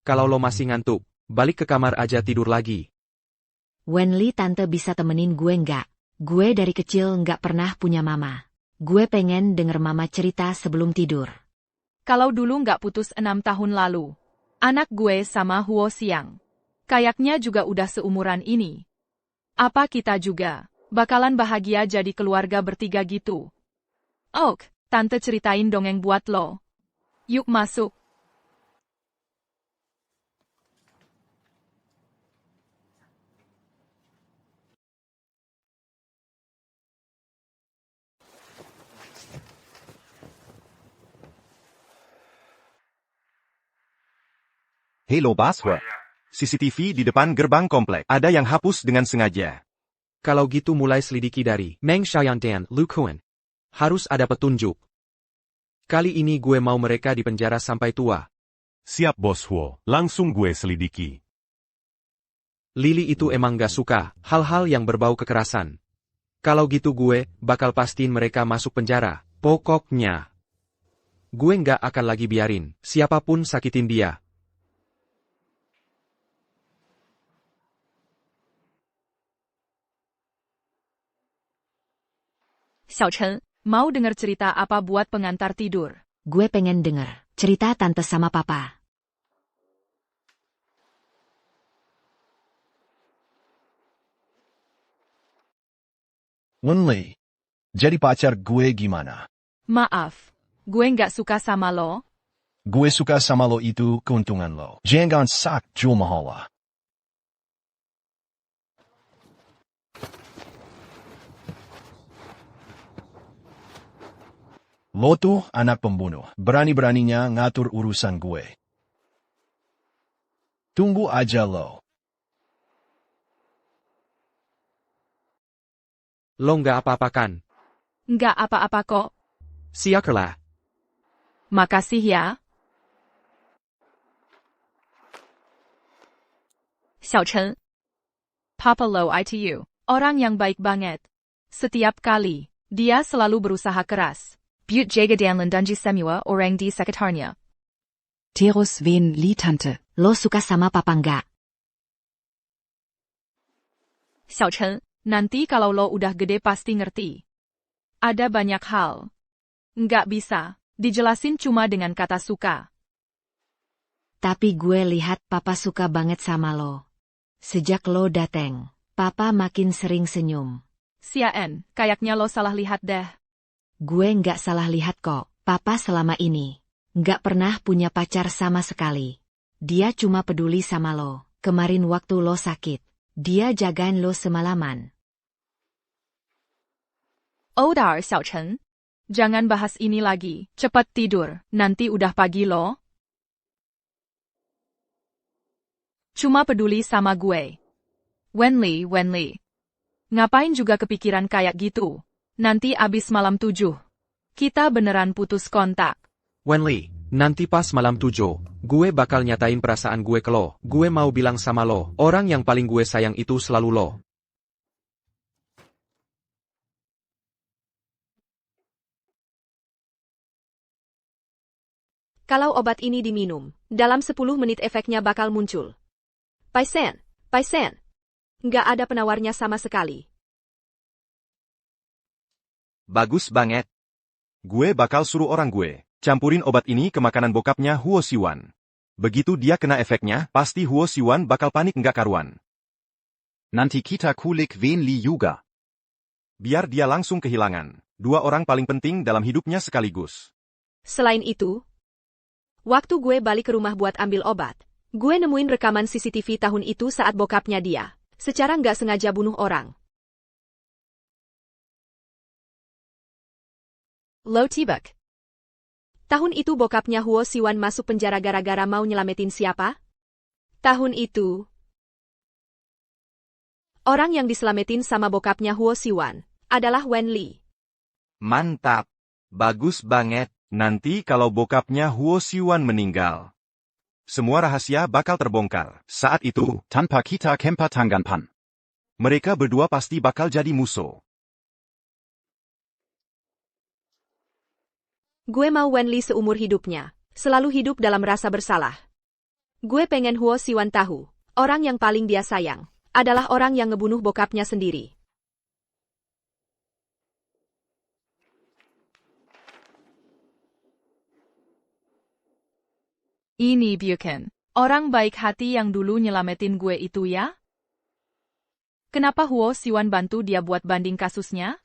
Speaker 3: Kalau lo masih ngantuk, balik ke kamar aja tidur lagi.
Speaker 2: Wenli, tante bisa temenin gue nggak? Gue dari kecil nggak pernah punya mama. Gue pengen denger mama cerita sebelum tidur.
Speaker 1: Kalau dulu nggak putus 6 tahun lalu. Anak gue sama Huo Xiang. Kayaknya juga udah seumuran ini. Apa kita juga bakalan bahagia jadi keluarga bertiga gitu? Ok, tante ceritain dongeng buat lo. Yuk masuk.
Speaker 10: Halo Baswe. CCTV di depan gerbang komplek. Ada yang hapus dengan sengaja.
Speaker 3: Kalau gitu mulai selidiki dari Meng Xiaoyan dan Lu Kuan. Harus ada petunjuk. Kali ini gue mau mereka di penjara sampai tua.
Speaker 9: Siap Bos Huo, langsung gue selidiki.
Speaker 3: Lily itu emang gak suka hal-hal yang berbau kekerasan. Kalau gitu gue bakal pastiin mereka masuk penjara. Pokoknya, gue nggak akan lagi biarin siapapun sakitin dia.
Speaker 1: Xiao Chen, mau denger cerita apa buat pengantar tidur?
Speaker 2: Gue pengen denger cerita tante sama papa.
Speaker 12: Wenli. Jadi pacar gue gimana?
Speaker 1: Maaf, gue nggak suka sama lo.
Speaker 12: Gue suka sama lo itu keuntungan lo. Jangan sak jual mahala. Lo tuh anak pembunuh. Berani-beraninya ngatur urusan gue. Tunggu aja lo.
Speaker 3: Lo nggak apa-apa kan?
Speaker 1: Nggak apa-apa kok.
Speaker 3: Siakerlah.
Speaker 1: Makasih ya. Xiao Chen. Papa Lo itu orang yang baik banget. Setiap kali, dia selalu berusaha keras. But jaga dan lindungi semua orang di sekitarnya.
Speaker 4: Terus wen li tante.
Speaker 2: Lo suka sama papa nggak?
Speaker 1: Xiao Chen, nanti kalau lo udah gede pasti ngerti. Ada banyak hal. Nggak bisa dijelasin cuma dengan kata suka.
Speaker 2: Tapi gue lihat papa suka banget sama lo. Sejak lo dateng, papa makin sering senyum.
Speaker 1: Sian, kayaknya lo salah lihat deh.
Speaker 2: Gue nggak salah lihat kok. Papa selama ini nggak pernah punya pacar sama sekali. Dia cuma peduli sama lo. Kemarin waktu lo sakit, dia jagain lo semalaman.
Speaker 1: Odar Xiao Chen. Jangan bahas ini lagi. Cepat tidur, nanti udah pagi lo. Cuma peduli sama gue. Wenli. Ngapain juga kepikiran kayak gitu? Nanti abis malam 7. Kita beneran putus kontak.
Speaker 3: Wenli, nanti pas malam 7, gue bakal nyatain perasaan gue ke lo. Gue mau bilang sama lo, orang yang paling gue sayang itu selalu lo.
Speaker 7: Kalau obat ini diminum, dalam 10 menit efeknya bakal muncul. Paisen. Nggak ada penawarnya sama sekali.
Speaker 10: Bagus banget. Gue bakal suruh orang gue campurin obat ini ke makanan bokapnya Huo Siwan. Begitu dia kena efeknya, pasti Huo Siwan bakal panik nggak karuan.
Speaker 12: Nanti kita kulik Wen Li juga.
Speaker 10: Biar dia langsung kehilangan. Dua orang paling penting dalam hidupnya sekaligus.
Speaker 7: Selain itu, waktu gue balik ke rumah buat ambil obat, gue nemuin rekaman CCTV tahun itu saat bokapnya dia, secara nggak sengaja bunuh orang. Lo Tibak. Tahun itu bokapnya Huo Siwan masuk penjara gara-gara mau nyelamatin siapa? Tahun itu, orang yang diselamatin sama bokapnya Huo Siwan adalah Wen Li.
Speaker 10: Mantap. Bagus banget. Nanti kalau bokapnya Huo Siwan meninggal, semua rahasia bakal terbongkar. Saat itu,
Speaker 12: Tanpa kita kempa tanggapan.
Speaker 10: mereka berdua pasti bakal jadi musuh.
Speaker 7: Gue mau Wen Li seumur hidupnya, selalu hidup dalam rasa bersalah. Gue pengen Huo Siwan tahu, orang yang paling dia sayang adalah orang yang ngebunuh bokapnya sendiri.
Speaker 1: Ini Buchan, orang baik hati yang dulu nyelamatin gue itu ya? Kenapa Huo Siwan bantu dia buat banding kasusnya?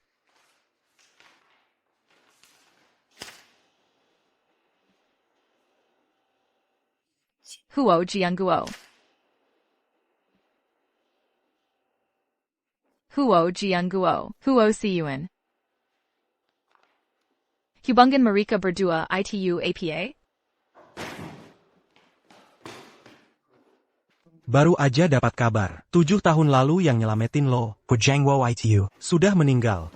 Speaker 1: Huo Jiangguo. Huo Jiangguo. Huo Siyuan. Hubungan mereka berdua itu apa?
Speaker 6: Baru aja dapat kabar, 7 tahun lalu yang nyelamatin lo,
Speaker 5: Jiangwo itu.
Speaker 6: sudah meninggal.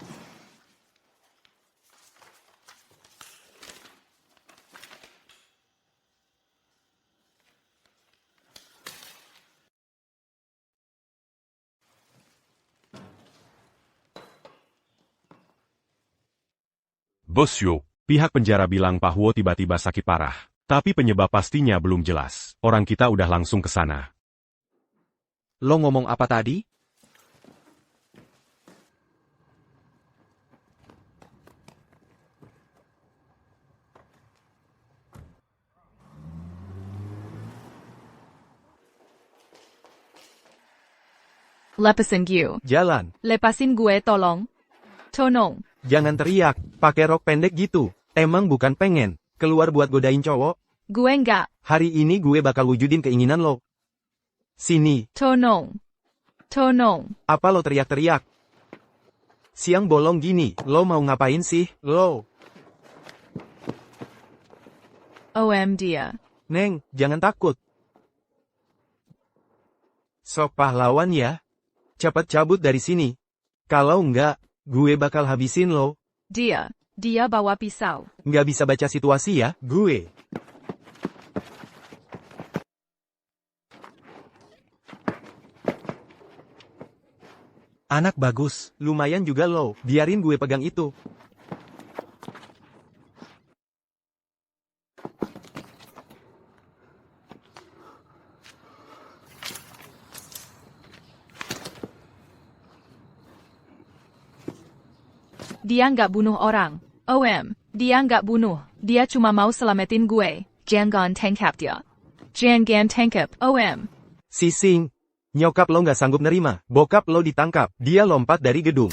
Speaker 9: Bos Yo, pihak penjara bilang Pak Huo tiba-tiba sakit parah. Tapi penyebab pastinya belum jelas. Orang kita udah langsung ke sana.
Speaker 3: Lo ngomong apa tadi?
Speaker 1: Lepasin gue.
Speaker 6: Jalan.
Speaker 1: Lepasin gue tolong. Tolong.
Speaker 6: Jangan teriak, pakai rok pendek gitu. Emang bukan pengen keluar buat godain cowok?
Speaker 1: Gue enggak.
Speaker 6: Hari ini gue bakal wujudin keinginan lo. Sini.
Speaker 1: Tolong. Tolong.
Speaker 6: Apa lo teriak-teriak? Siang bolong gini, lo mau ngapain sih? Lo.
Speaker 1: OM dia.
Speaker 6: Neng, jangan takut. Sok pahlawan ya. Cepat cabut dari sini. Kalau enggak, gue bakal habisin lo.
Speaker 1: Dia bawa pisau.
Speaker 6: Nggak bisa baca situasi ya, gue. Anak bagus, lumayan juga lo. Biarin gue pegang itu.
Speaker 1: Dia nggak bunuh orang. OM, dia nggak bunuh. Dia cuma mau selamatin gue. Jangan tangkap dia. Jangan tangkap. OM.
Speaker 6: Sising. Nyokap lo nggak sanggup nerima. Bokap lo ditangkap. Dia lompat dari gedung.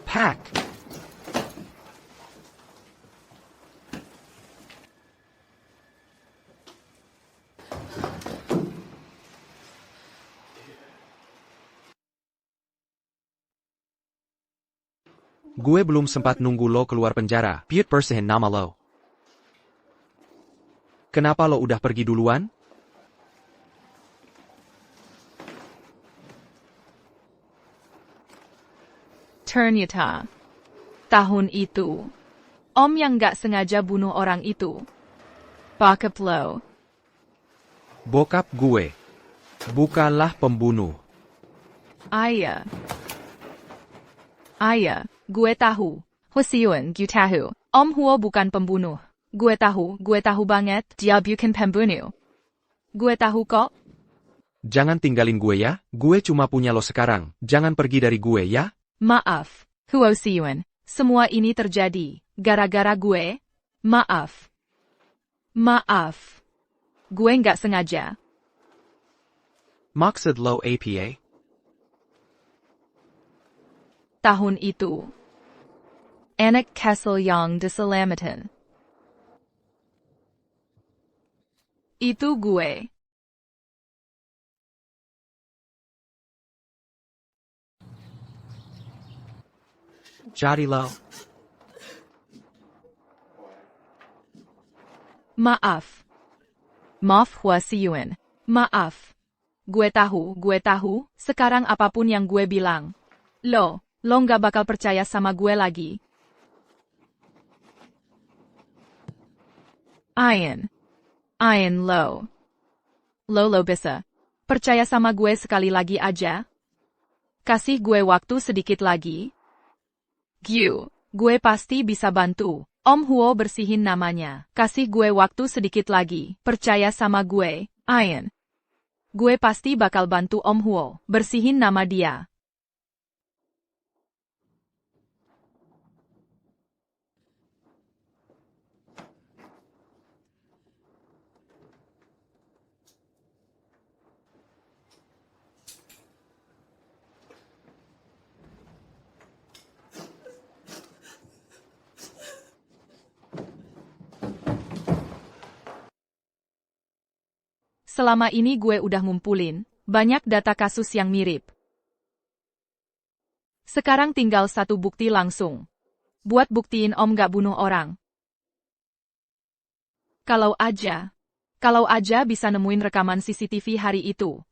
Speaker 3: Pack. Gue belum sempat nunggu lo keluar penjara. Piut persihin nama lo. Kenapa lo udah pergi duluan?
Speaker 1: Ternyata. Tahun itu. Om yang nggak sengaja bunuh orang itu. Bokap lo.
Speaker 3: Bokap gue. Bukanlah pembunuh.
Speaker 1: Ayah. Ayah, gue tahu. Husiun, gue tahu. Om Huo bukan pembunuh. Gue tahu banget dia bukan pembunuh. Gue tahu kok.
Speaker 3: Jangan tinggalin gue ya, gue cuma punya lo sekarang. Jangan pergi dari gue ya.
Speaker 1: Maaf, Huo Siun. Semua ini terjadi gara-gara gue. Maaf. Maaf. Gue nggak sengaja.
Speaker 3: Maksud lo apa?
Speaker 1: Tahun itu. Anak Kessel yang diselamatkan. Itu gue.
Speaker 3: Jadi lo.
Speaker 1: Maaf. Maaf Hwasiyun. Maaf. Gue tahu, sekarang apapun yang gue bilang. Lo nggak bakal percaya sama gue lagi. Ayan lo. Lo bisa. Percaya sama gue sekali lagi aja. Kasih gue waktu sedikit lagi. Gue pasti bisa bantu. Om Huo bersihin namanya. Kasih gue waktu sedikit lagi. Percaya sama gue, Ayan. Gue pasti bakal bantu Om Huo bersihin nama dia. Selama ini gue udah ngumpulin banyak data kasus yang mirip. Sekarang tinggal satu bukti langsung. Buat buktiin Om gak bunuh orang. Kalau aja bisa nemuin rekaman CCTV hari itu.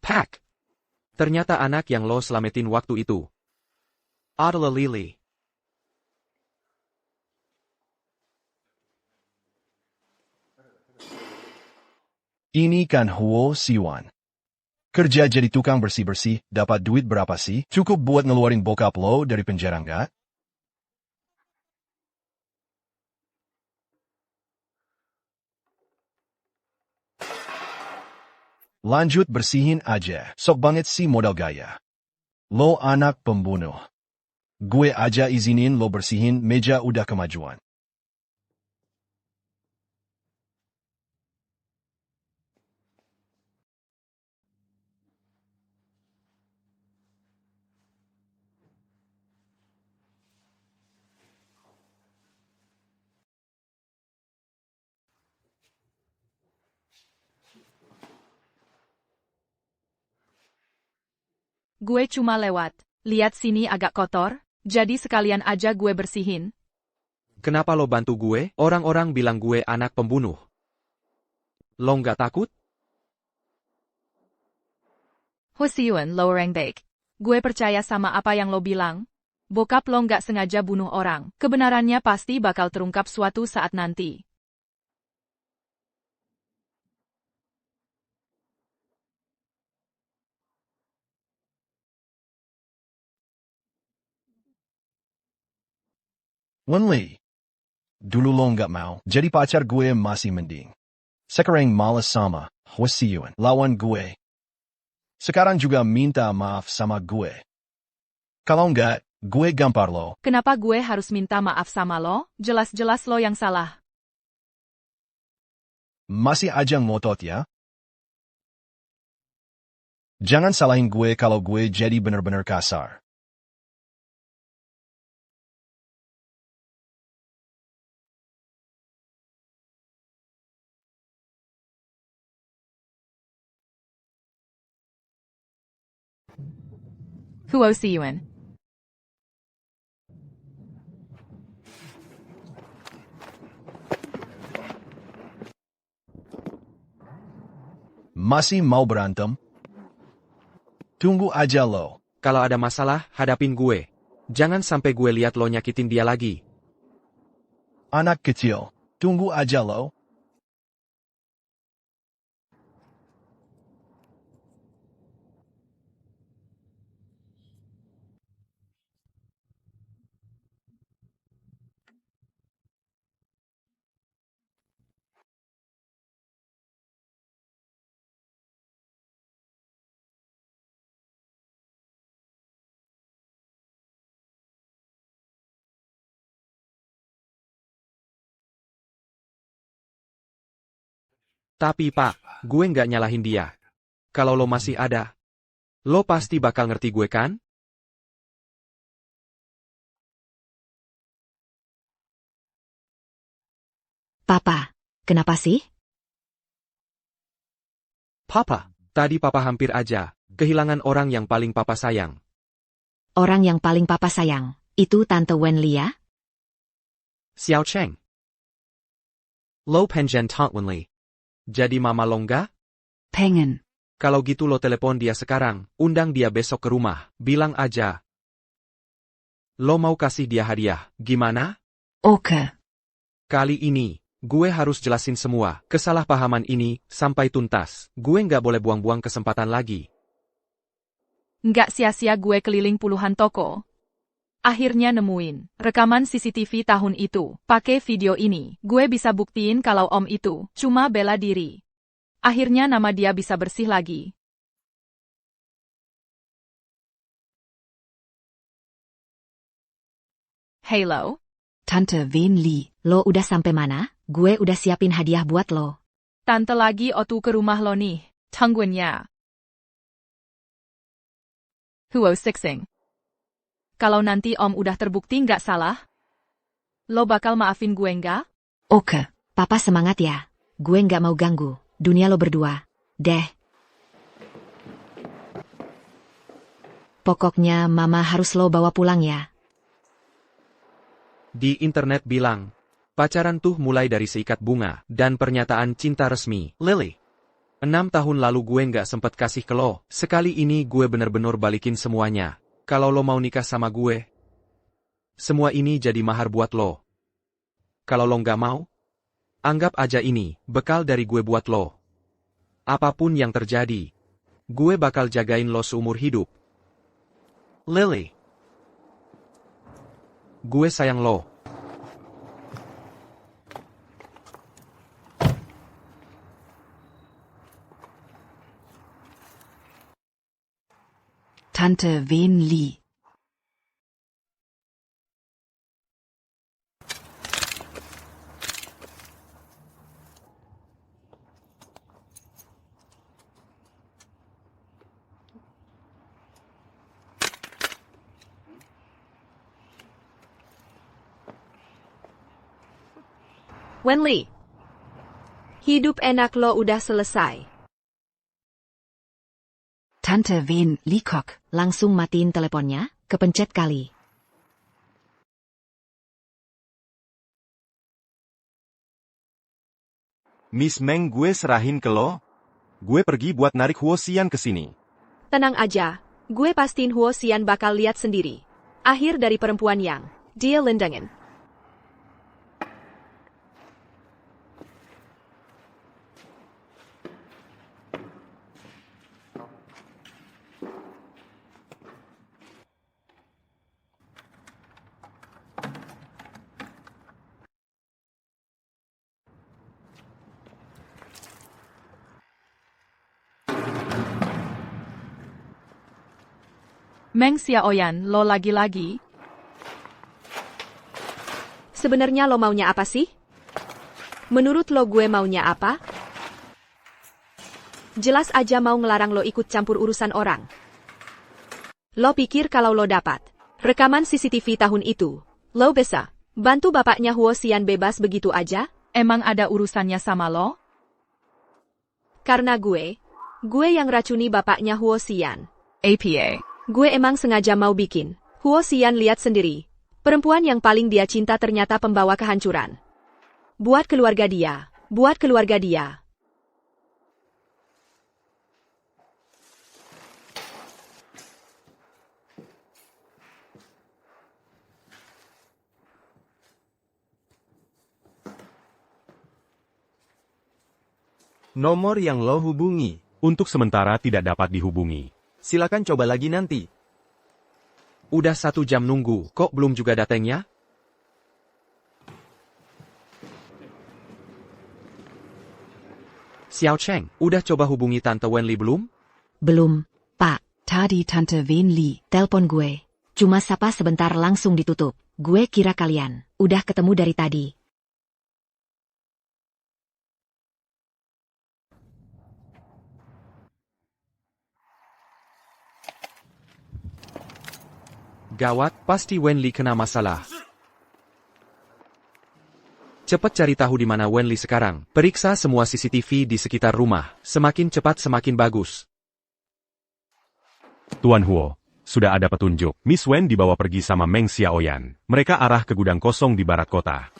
Speaker 3: Pak! Ternyata anak yang lo selamatin waktu itu adalah Lily.
Speaker 12: Ini kan Huo Siwan. Kerja jadi tukang bersih-bersih, dapat duit berapa sih? Cukup buat ngeluarin bokap lo dari penjara nggak? Lanjut bersihin aja, sok banget sih modal gaya. Lo anak pembunuh. Gue aja izinin lo bersihin meja udah kemajuan.
Speaker 1: Gue cuma lewat. Lihat sini agak kotor, jadi sekalian aja gue bersihin.
Speaker 3: Kenapa lo bantu gue? Orang-orang bilang gue anak pembunuh. Lo nggak takut?
Speaker 1: Hwasiyun lo orang baik. Gue percaya sama apa yang lo bilang. Bokap lo nggak sengaja bunuh orang. Kebenarannya pasti bakal terungkap suatu saat nanti.
Speaker 12: Wenli. Dulu lo nggak mau, jadi pacar gue masih mending. Sekarang malas sama, Hwasiyun, lawan gue. Sekarang juga minta maaf sama gue. Kalau nggak, gue gampar lo.
Speaker 1: Kenapa gue harus minta maaf sama lo? Jelas-jelas lo yang salah.
Speaker 12: Masih aja ngotot ya? Jangan salahin gue kalau gue jadi bener-bener kasar.
Speaker 1: Hwasiyun.
Speaker 12: Masih mau berantem? Tunggu aja lo.
Speaker 3: Kalau ada masalah, hadapin gue. Jangan sampai gue lihat lo nyakitin dia lagi.
Speaker 12: Anak kecil, tunggu aja lo.
Speaker 3: Tapi Pak, gue nggak nyalahin dia. Kalau lo masih ada, lo pasti bakal ngerti gue kan?
Speaker 2: Papa, kenapa sih?
Speaker 3: Papa, tadi Papa hampir aja kehilangan orang yang paling Papa sayang.
Speaker 2: Orang yang paling Papa sayang, itu Tante Wenli ya?
Speaker 3: Xiao Cheng. Lo pengen Tante Wenli. Jadi Mama lo nggak?
Speaker 4: Pengen.
Speaker 3: Kalau gitu lo telepon dia sekarang, undang dia besok ke rumah, bilang aja. Lo mau kasih dia hadiah, gimana?
Speaker 4: Oke.
Speaker 3: Kali ini, gue harus jelasin semua kesalahpahaman ini sampai tuntas. Gue nggak boleh buang-buang kesempatan lagi.
Speaker 1: Nggak sia-sia gue keliling puluhan toko. Akhirnya nemuin rekaman CCTV tahun itu. Pakai video ini, gue bisa buktiin kalau om itu cuma bela diri. Akhirnya nama dia bisa bersih lagi. Halo?
Speaker 4: Tante Wenli.
Speaker 2: Lo udah sampai mana? Gue udah siapin hadiah buat lo.
Speaker 1: Tante lagi otu ke rumah lo nih, tungguin ya. Huo Sixing. Kalau nanti om udah terbukti nggak salah, lo bakal maafin gue nggak?
Speaker 4: Oke.
Speaker 2: Papa semangat ya. Gue nggak mau ganggu dunia lo berdua. Deh. Pokoknya Mama harus lo bawa pulang ya.
Speaker 3: Di internet bilang, pacaran tuh mulai dari seikat bunga dan pernyataan cinta resmi. Lily. 6 tahun lalu gue nggak sempet kasih ke lo. Sekali ini gue bener-bener balikin semuanya. Kalau lo mau nikah sama gue, semua ini jadi mahar buat lo. Kalau lo nggak mau, anggap aja ini bekal dari gue buat lo. Apapun yang terjadi, gue bakal jagain lo seumur hidup. Lily. Gue sayang lo.
Speaker 4: Tante Wenli.
Speaker 7: Wenli. Hidup enak lo udah selesai.
Speaker 4: Tante Wenli Kok.
Speaker 2: Langsung matiin teleponnya, kepencet kali.
Speaker 10: Miss Meng gue serahin ke lo. Gue pergi buat narik Huo Xian ke sini.
Speaker 7: Tenang aja, gue pastiin Huo Xian bakal lihat sendiri. Akhir dari perempuan yang dia lindungin.
Speaker 1: Meng Xiaoyan, lo lagi-lagi?
Speaker 7: Sebenarnya lo maunya apa sih? Menurut lo gue maunya apa? Jelas aja mau ngelarang lo ikut campur urusan orang. Lo pikir kalau lo dapat rekaman CCTV tahun itu, lo bisa bantu bapaknya Huo Xian bebas begitu aja?
Speaker 1: Emang ada urusannya sama lo?
Speaker 7: Karena gue yang racuni bapaknya Huo Xian.
Speaker 1: APA.
Speaker 7: Gue emang sengaja mau bikin Huo Xian lihat sendiri. Perempuan yang paling dia cinta ternyata pembawa kehancuran. Buat keluarga dia. Buat keluarga dia.
Speaker 10: Nomor yang lo hubungi.
Speaker 9: Untuk sementara tidak dapat dihubungi.
Speaker 10: Silakan coba lagi nanti.
Speaker 3: Udah 1 jam nunggu, kok belum juga datangnya? Xiao Cheng, udah coba hubungi Tante Wenli belum?
Speaker 2: Belum, Pak.
Speaker 4: Tadi Tante Wenli.
Speaker 2: Telpon gue. Cuma sapa sebentar langsung ditutup. Gue kira kalian udah ketemu dari tadi.
Speaker 3: Gawat, pasti Wenli kena masalah. Cepat cari tahu di mana Wenli sekarang. Periksa semua CCTV di sekitar rumah. Semakin cepat semakin bagus.
Speaker 9: Tuan Huo, sudah ada petunjuk. Miss Wen dibawa pergi sama Meng Xiaoyan. Mereka arah ke gudang kosong di barat kota.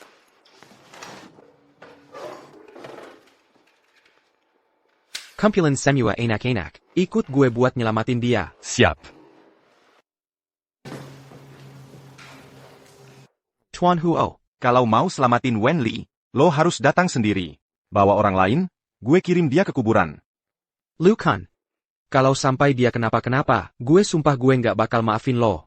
Speaker 3: Kumpulan semua enak-enak. Ikut gue buat nyelamatin dia.
Speaker 9: Siap.
Speaker 3: Tuan Huo.
Speaker 10: Kalau mau selamatin Wenli, lo harus datang sendiri. Bawa orang lain, gue kirim dia ke kuburan.
Speaker 3: Lu Kan. Kalau sampai dia kenapa-kenapa, gue sumpah gue nggak bakal maafin lo.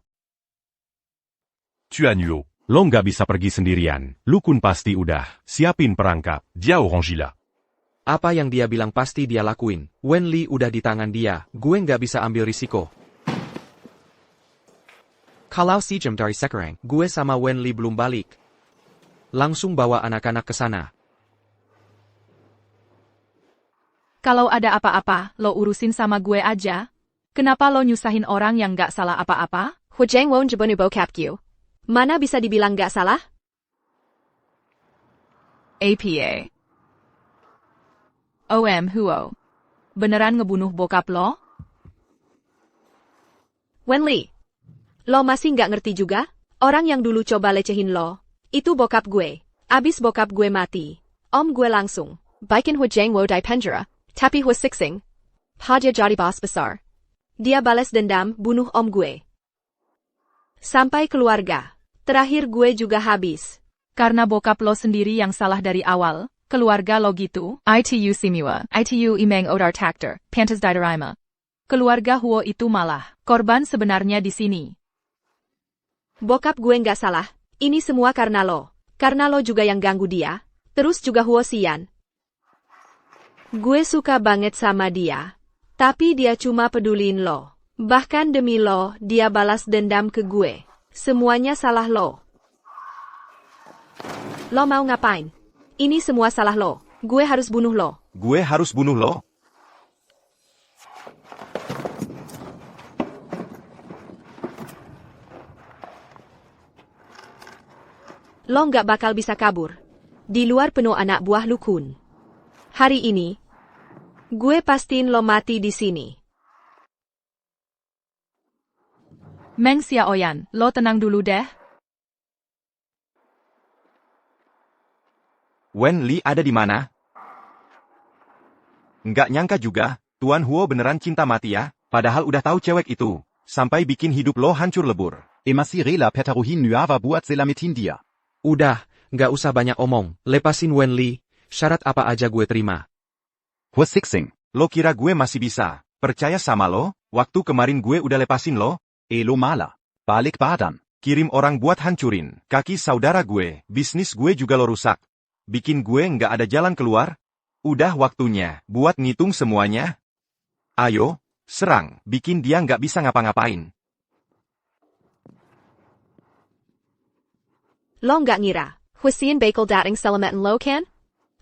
Speaker 9: Tuan Yu, lo nggak bisa pergi sendirian. Lu Kun pasti udah siapin perangkap. Jiao Hongjila.
Speaker 3: Apa yang dia bilang pasti dia lakuin. Wenli udah di tangan dia, gue nggak bisa ambil risiko. Kalau si jam dari sekarang, gue sama Wenli belum balik. Langsung bawa anak-anak ke sana.
Speaker 1: Kalau ada apa-apa, lo urusin sama gue aja. Kenapa lo nyusahin orang yang nggak salah apa-apa?
Speaker 7: Hujeng won jebonu bokap Q. Mana bisa dibilang nggak salah?
Speaker 1: APA. OM Huo. Beneran ngebunuh bokap lo?
Speaker 7: Wenli. Lo masih nggak ngerti juga? Orang yang dulu coba lecehin lo. Itu bokap gue. Abis bokap gue mati. Om gue langsung. Baikin Hujeng wo di penjara. Tapi Hua Sixing. Haja jadi bos besar. Dia balas dendam bunuh om gue. Sampai keluarga. Terakhir gue juga habis.
Speaker 1: Karena bokap lo sendiri yang salah dari awal. Keluarga lo gitu. ITU Simua. ITU Imeng Odar Takter. Pantas Diderima. Keluarga Huo itu malah. Korban sebenarnya di sini.
Speaker 7: Bokap gue nggak salah. Ini semua karena lo. Karena lo juga yang ganggu dia. Terus juga Huo Xian. Gue suka banget sama dia. Tapi dia cuma pedulin lo. Bahkan demi lo, dia balas dendam ke gue. Semuanya salah lo. Lo mau ngapain? Ini semua salah lo. Gue harus bunuh lo.
Speaker 10: Gue harus bunuh lo?
Speaker 7: Lo nggak bakal bisa kabur. Di luar penuh anak buah Lu Kun. Hari ini, gue pastiin lo mati di sini.
Speaker 1: Meng Xiaoyan, lo tenang dulu deh.
Speaker 10: Wenli ada di mana? Nggak nyangka juga, Tuan Huo beneran cinta mati ya, padahal udah tahu cewek itu. Sampai bikin hidup lo hancur lebur.
Speaker 13: Emasirela petaruhin nuava buat selamatin dia.
Speaker 3: Udah, nggak usah banyak omong. Lepasin Wenli, syarat apa aja gue terima.
Speaker 13: Hua Sixing.
Speaker 10: Lo kira gue masih bisa percaya sama lo? Waktu kemarin gue udah lepasin lo.
Speaker 13: Lo malah balik badan.
Speaker 10: Kirim orang buat hancurin kaki saudara gue. Bisnis gue juga lo rusak. Bikin gue nggak ada jalan keluar. Udah waktunya buat ngitung semuanya. Ayo, serang. Bikin dia nggak bisa ngapa-ngapain.
Speaker 7: Lo nggak ngira, Husin bakal dateng selamatin lo kan?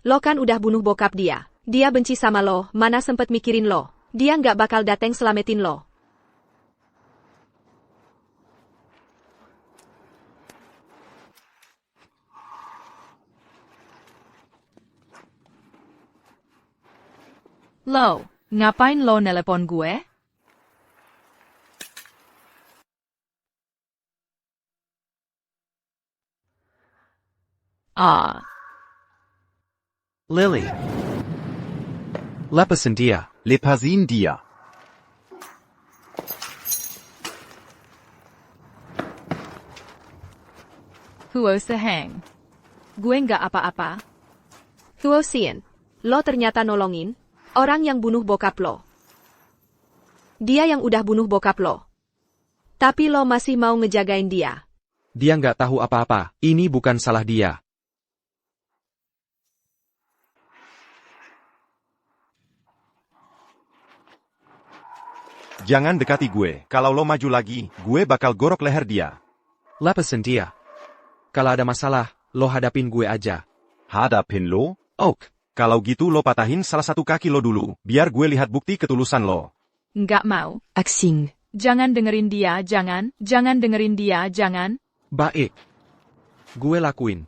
Speaker 7: Lo kan udah bunuh bokap dia. Dia benci sama lo, mana sempet mikirin lo. Dia nggak bakal dateng selamatin lo.
Speaker 1: Lo, ngapain lo nelepon gue?
Speaker 3: Lily. Lepasin dia.
Speaker 13: Lepasin dia.
Speaker 1: Huo Seheng. Gue nggak apa-apa.
Speaker 7: Huo Xian, lo ternyata nolongin orang yang bunuh bokap lo. Dia yang udah bunuh bokap lo. Tapi lo masih mau ngejagain dia.
Speaker 3: Dia nggak tahu apa-apa. Ini bukan salah dia.
Speaker 10: Jangan dekati gue. Kalau lo maju lagi, gue bakal gorok leher dia.
Speaker 3: Lepasin dia. Kalau ada masalah, lo hadapin gue aja.
Speaker 13: Hadapin lo?
Speaker 3: Oak.
Speaker 10: Kalau gitu lo patahin salah satu kaki lo dulu, biar gue lihat bukti ketulusan lo.
Speaker 1: Nggak mau.
Speaker 4: Axing,
Speaker 1: jangan dengerin dia, jangan dengerin dia, jangan.
Speaker 3: Baik. Gue lakuin.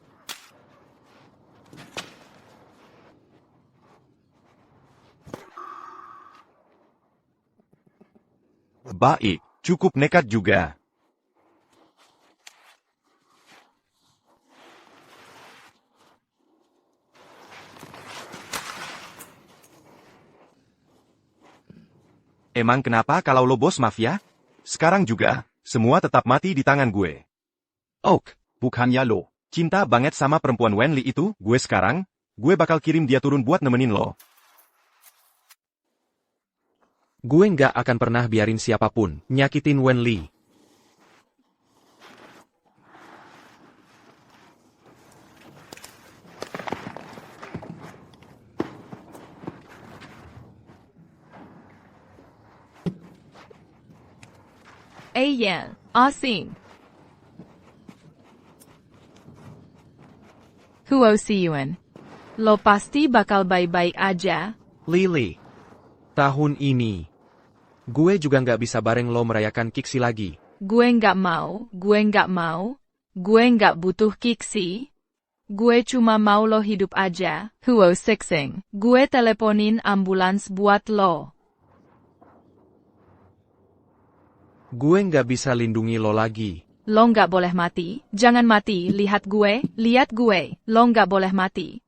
Speaker 10: Baik, cukup nekat juga. Emang kenapa kalau lo bos mafia? Sekarang juga, semua tetap mati di tangan gue.
Speaker 13: Oak, bukannya lo.
Speaker 10: Cinta banget sama perempuan Wenli itu, gue sekarang, gue bakal kirim dia turun buat nemenin lo.
Speaker 3: Gue nggak akan pernah biarin siapapun nyakitin Wenli.
Speaker 1: Yan, asing. Huo Siyuan. Lo pasti bakal baik-baik aja.
Speaker 3: Lily. Tahun ini. Gue juga nggak bisa bareng lo merayakan Kiksi lagi.
Speaker 1: Gue nggak mau. Gue nggak butuh Kiksi. Gue cuma mau lo hidup aja. Huo Sixing. Gue teleponin ambulans buat lo.
Speaker 3: Gue nggak bisa lindungi lo lagi.
Speaker 1: Lo nggak boleh mati. Jangan mati. Lihat gue. Lo nggak boleh mati.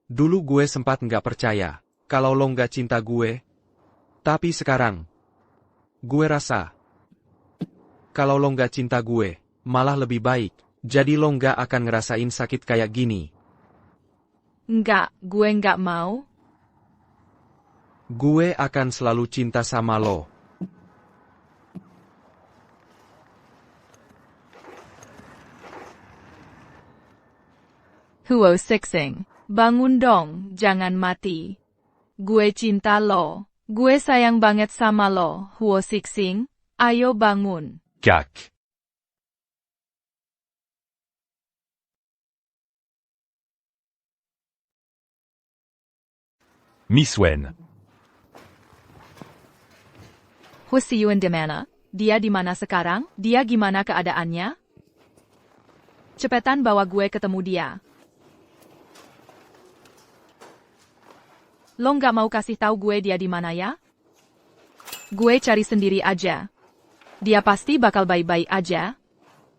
Speaker 3: Dulu gue sempat nggak percaya kalau lo nggak cinta gue. Tapi sekarang, gue rasa kalau lo nggak cinta gue, malah lebih baik. Jadi lo nggak akan ngerasain sakit kayak gini.
Speaker 1: Nggak, gue nggak mau.
Speaker 3: Gue akan selalu cinta sama lo.
Speaker 1: Huo Sixing. Bangun dong, jangan mati. Gue cinta lo. Gue sayang banget sama lo, Huo Sixing. Ayo bangun.
Speaker 9: Kak. Miss Wen.
Speaker 1: Huo Siyuan di mana? Dia di mana sekarang? Dia gimana keadaannya? Cepetan bawa gue ketemu dia. Lo nggak mau kasih tahu gue dia di mana ya? Gue cari sendiri aja. Dia pasti bakal baik-baik aja.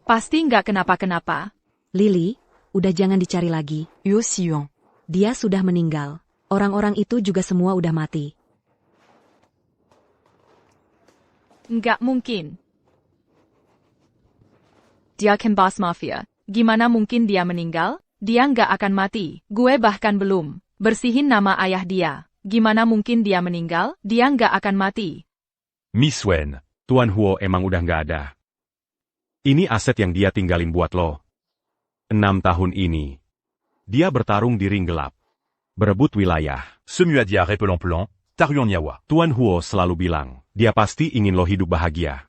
Speaker 1: Pasti nggak kenapa-kenapa.
Speaker 2: Lily, udah jangan dicari lagi.
Speaker 4: Huo Siyuan.
Speaker 2: Dia sudah meninggal. Orang-orang itu juga semua udah mati.
Speaker 1: Nggak mungkin. Dia kan bos mafia. Gimana mungkin dia meninggal? Dia nggak akan mati. Gue bahkan belum bersihin nama ayah dia. Gimana mungkin dia meninggal? Dia nggak akan mati.
Speaker 9: Miss Wen, Tuan Huo emang udah nggak ada. Ini aset yang dia tinggalin buat lo. 6 tahun ini, dia bertarung di ring gelap. Berebut wilayah.
Speaker 14: Semuadia repelant-pelant, Taruan Nyawa.
Speaker 9: Tuan Huo selalu bilang, dia pasti ingin lo hidup bahagia.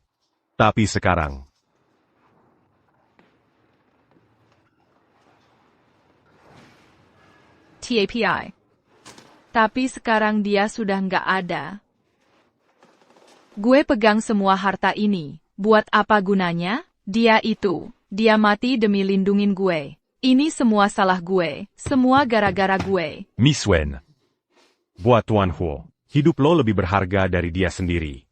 Speaker 9: Tapi sekarang,
Speaker 1: TAPI. Tapi sekarang dia sudah nggak ada. Gue pegang semua harta ini. Buat apa gunanya? Dia mati demi lindungin gue. Ini semua salah gue. Semua gara-gara gue.
Speaker 9: Miss Wen, buat Tuan Huo, hidup lo lebih berharga dari dia sendiri.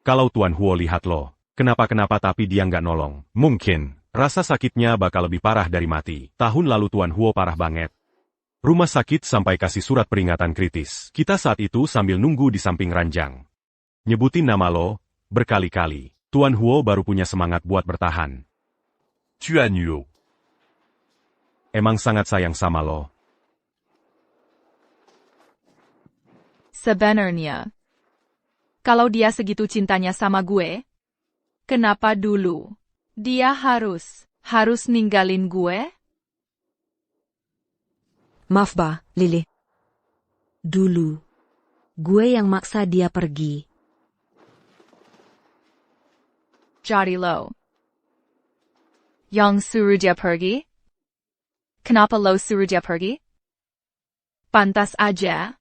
Speaker 9: Kalau Tuan Huo lihat lo, kenapa-kenapa tapi dia nggak nolong, mungkin rasa sakitnya bakal lebih parah dari mati. Tahun lalu Tuan Huo parah banget. Rumah sakit sampai kasih surat peringatan kritis. Kita saat itu sambil nunggu di samping ranjang. Nyebutin nama lo, berkali-kali. Tuan Huo baru punya semangat buat bertahan.
Speaker 14: Tuan Huo.
Speaker 9: Emang sangat sayang sama lo.
Speaker 1: Sebenarnya, kalau dia segitu cintanya sama gue, kenapa dulu dia harus ninggalin gue?
Speaker 2: Maaf Ba, Lily. Dulu, gue yang maksa dia pergi.
Speaker 1: Jadi lo yang suruh dia pergi? Kenapa lo suruh dia pergi? Pantas aja.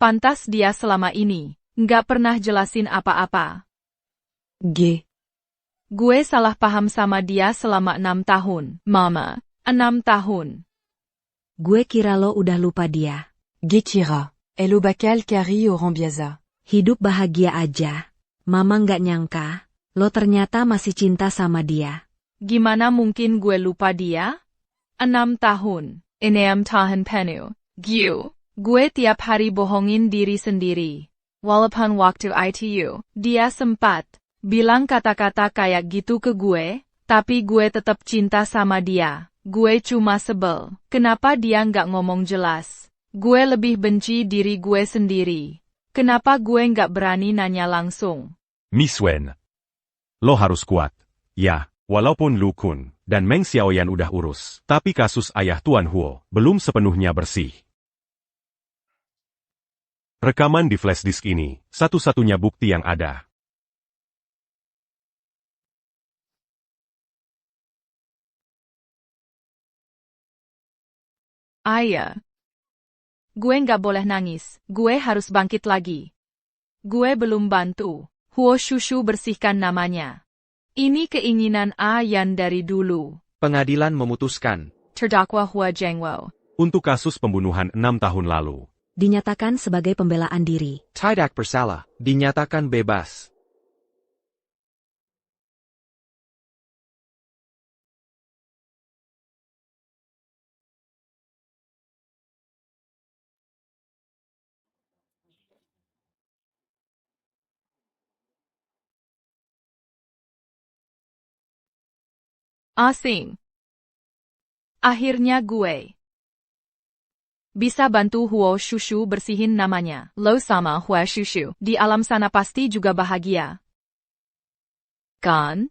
Speaker 1: Pantas dia selama ini nggak pernah jelasin apa-apa.
Speaker 4: G.
Speaker 1: Gue salah paham sama dia selama 6 tahun. Mama, 6 tahun.
Speaker 2: Gue kira lo udah lupa dia.
Speaker 4: Gekira. El Obakal Kari Orambiaza.
Speaker 2: Hidup bahagia aja. Mama nggak nyangka, lo ternyata masih cinta sama dia.
Speaker 1: Gimana mungkin gue lupa dia? 6 tahun. 6 tahun penuh. Gue tiap hari bohongin diri sendiri. Walaupun waktu ITU, dia sempat bilang kata-kata kayak gitu ke gue, tapi gue tetap cinta sama dia. Gue cuma sebel. Kenapa dia nggak ngomong jelas? Gue lebih benci diri gue sendiri. Kenapa gue nggak berani nanya langsung?
Speaker 9: Miss Wen. Lo harus kuat. Ya, walaupun Lu Kun dan Meng Xiaoyan udah urus, tapi kasus ayah Tuan Huo belum sepenuhnya bersih. Rekaman di flash disk ini, satu-satunya bukti yang ada.
Speaker 1: Ayah. Gue nggak boleh nangis. Gue harus bangkit lagi. Gue belum bantu Huo Shushu bersihkan namanya. Ini keinginan Ayan dari dulu.
Speaker 3: Pengadilan memutuskan.
Speaker 1: Terdakwa Hua Zhengwo.
Speaker 9: Untuk kasus pembunuhan 6 tahun lalu.
Speaker 2: Dinyatakan sebagai pembelaan diri.
Speaker 3: Tidak bersalah. Dinyatakan bebas.
Speaker 1: Asing. Akhirnya gue bisa bantu Huo Shushu bersihin namanya. Lo sama Huo Shushu di alam sana pasti juga bahagia. Kan?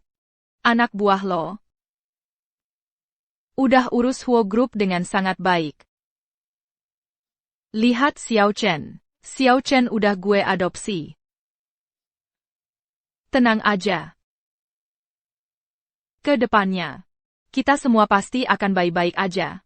Speaker 1: Anak buah lo udah urus Huo Group dengan sangat baik. Lihat Xiao Chen. Xiao Chen udah gue adopsi. Tenang aja. Ke depannya, kita semua pasti akan baik-baik aja.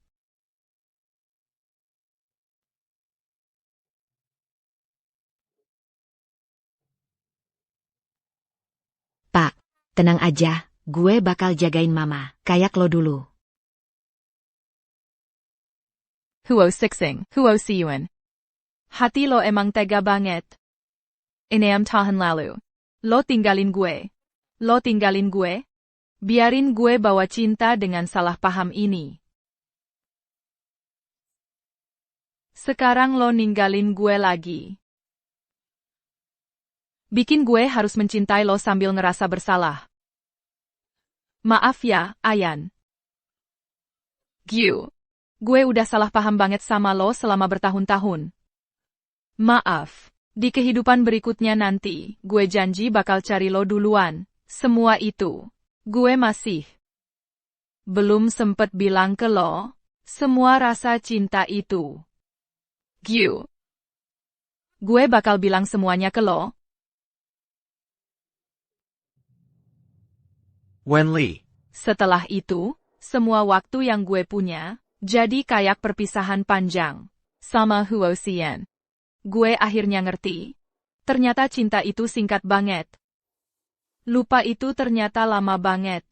Speaker 2: Pak, tenang aja, gue bakal jagain mama, kayak lo dulu.
Speaker 1: Huo Sixing, Huo Siyuan. Hati lo emang tega banget. 6 tahun lalu. Lo tinggalin gue. Lo tinggalin gue. Biarin gue bawa cinta dengan salah paham ini. Sekarang lo ninggalin gue lagi. Bikin gue harus mencintai lo sambil ngerasa bersalah. Maaf ya, Ayan. Gue udah salah paham banget sama lo selama bertahun-tahun. Maaf. Di kehidupan berikutnya nanti, gue janji bakal cari lo duluan. Semua itu, gue masih belum sempet bilang ke lo, semua rasa cinta itu. Gue bakal bilang semuanya ke lo.
Speaker 3: Wenli.
Speaker 1: Setelah itu, semua waktu yang gue punya, jadi kayak perpisahan panjang. Sama Huo Xian. Gue akhirnya ngerti. Ternyata cinta itu singkat banget. Lupa itu ternyata lama banget.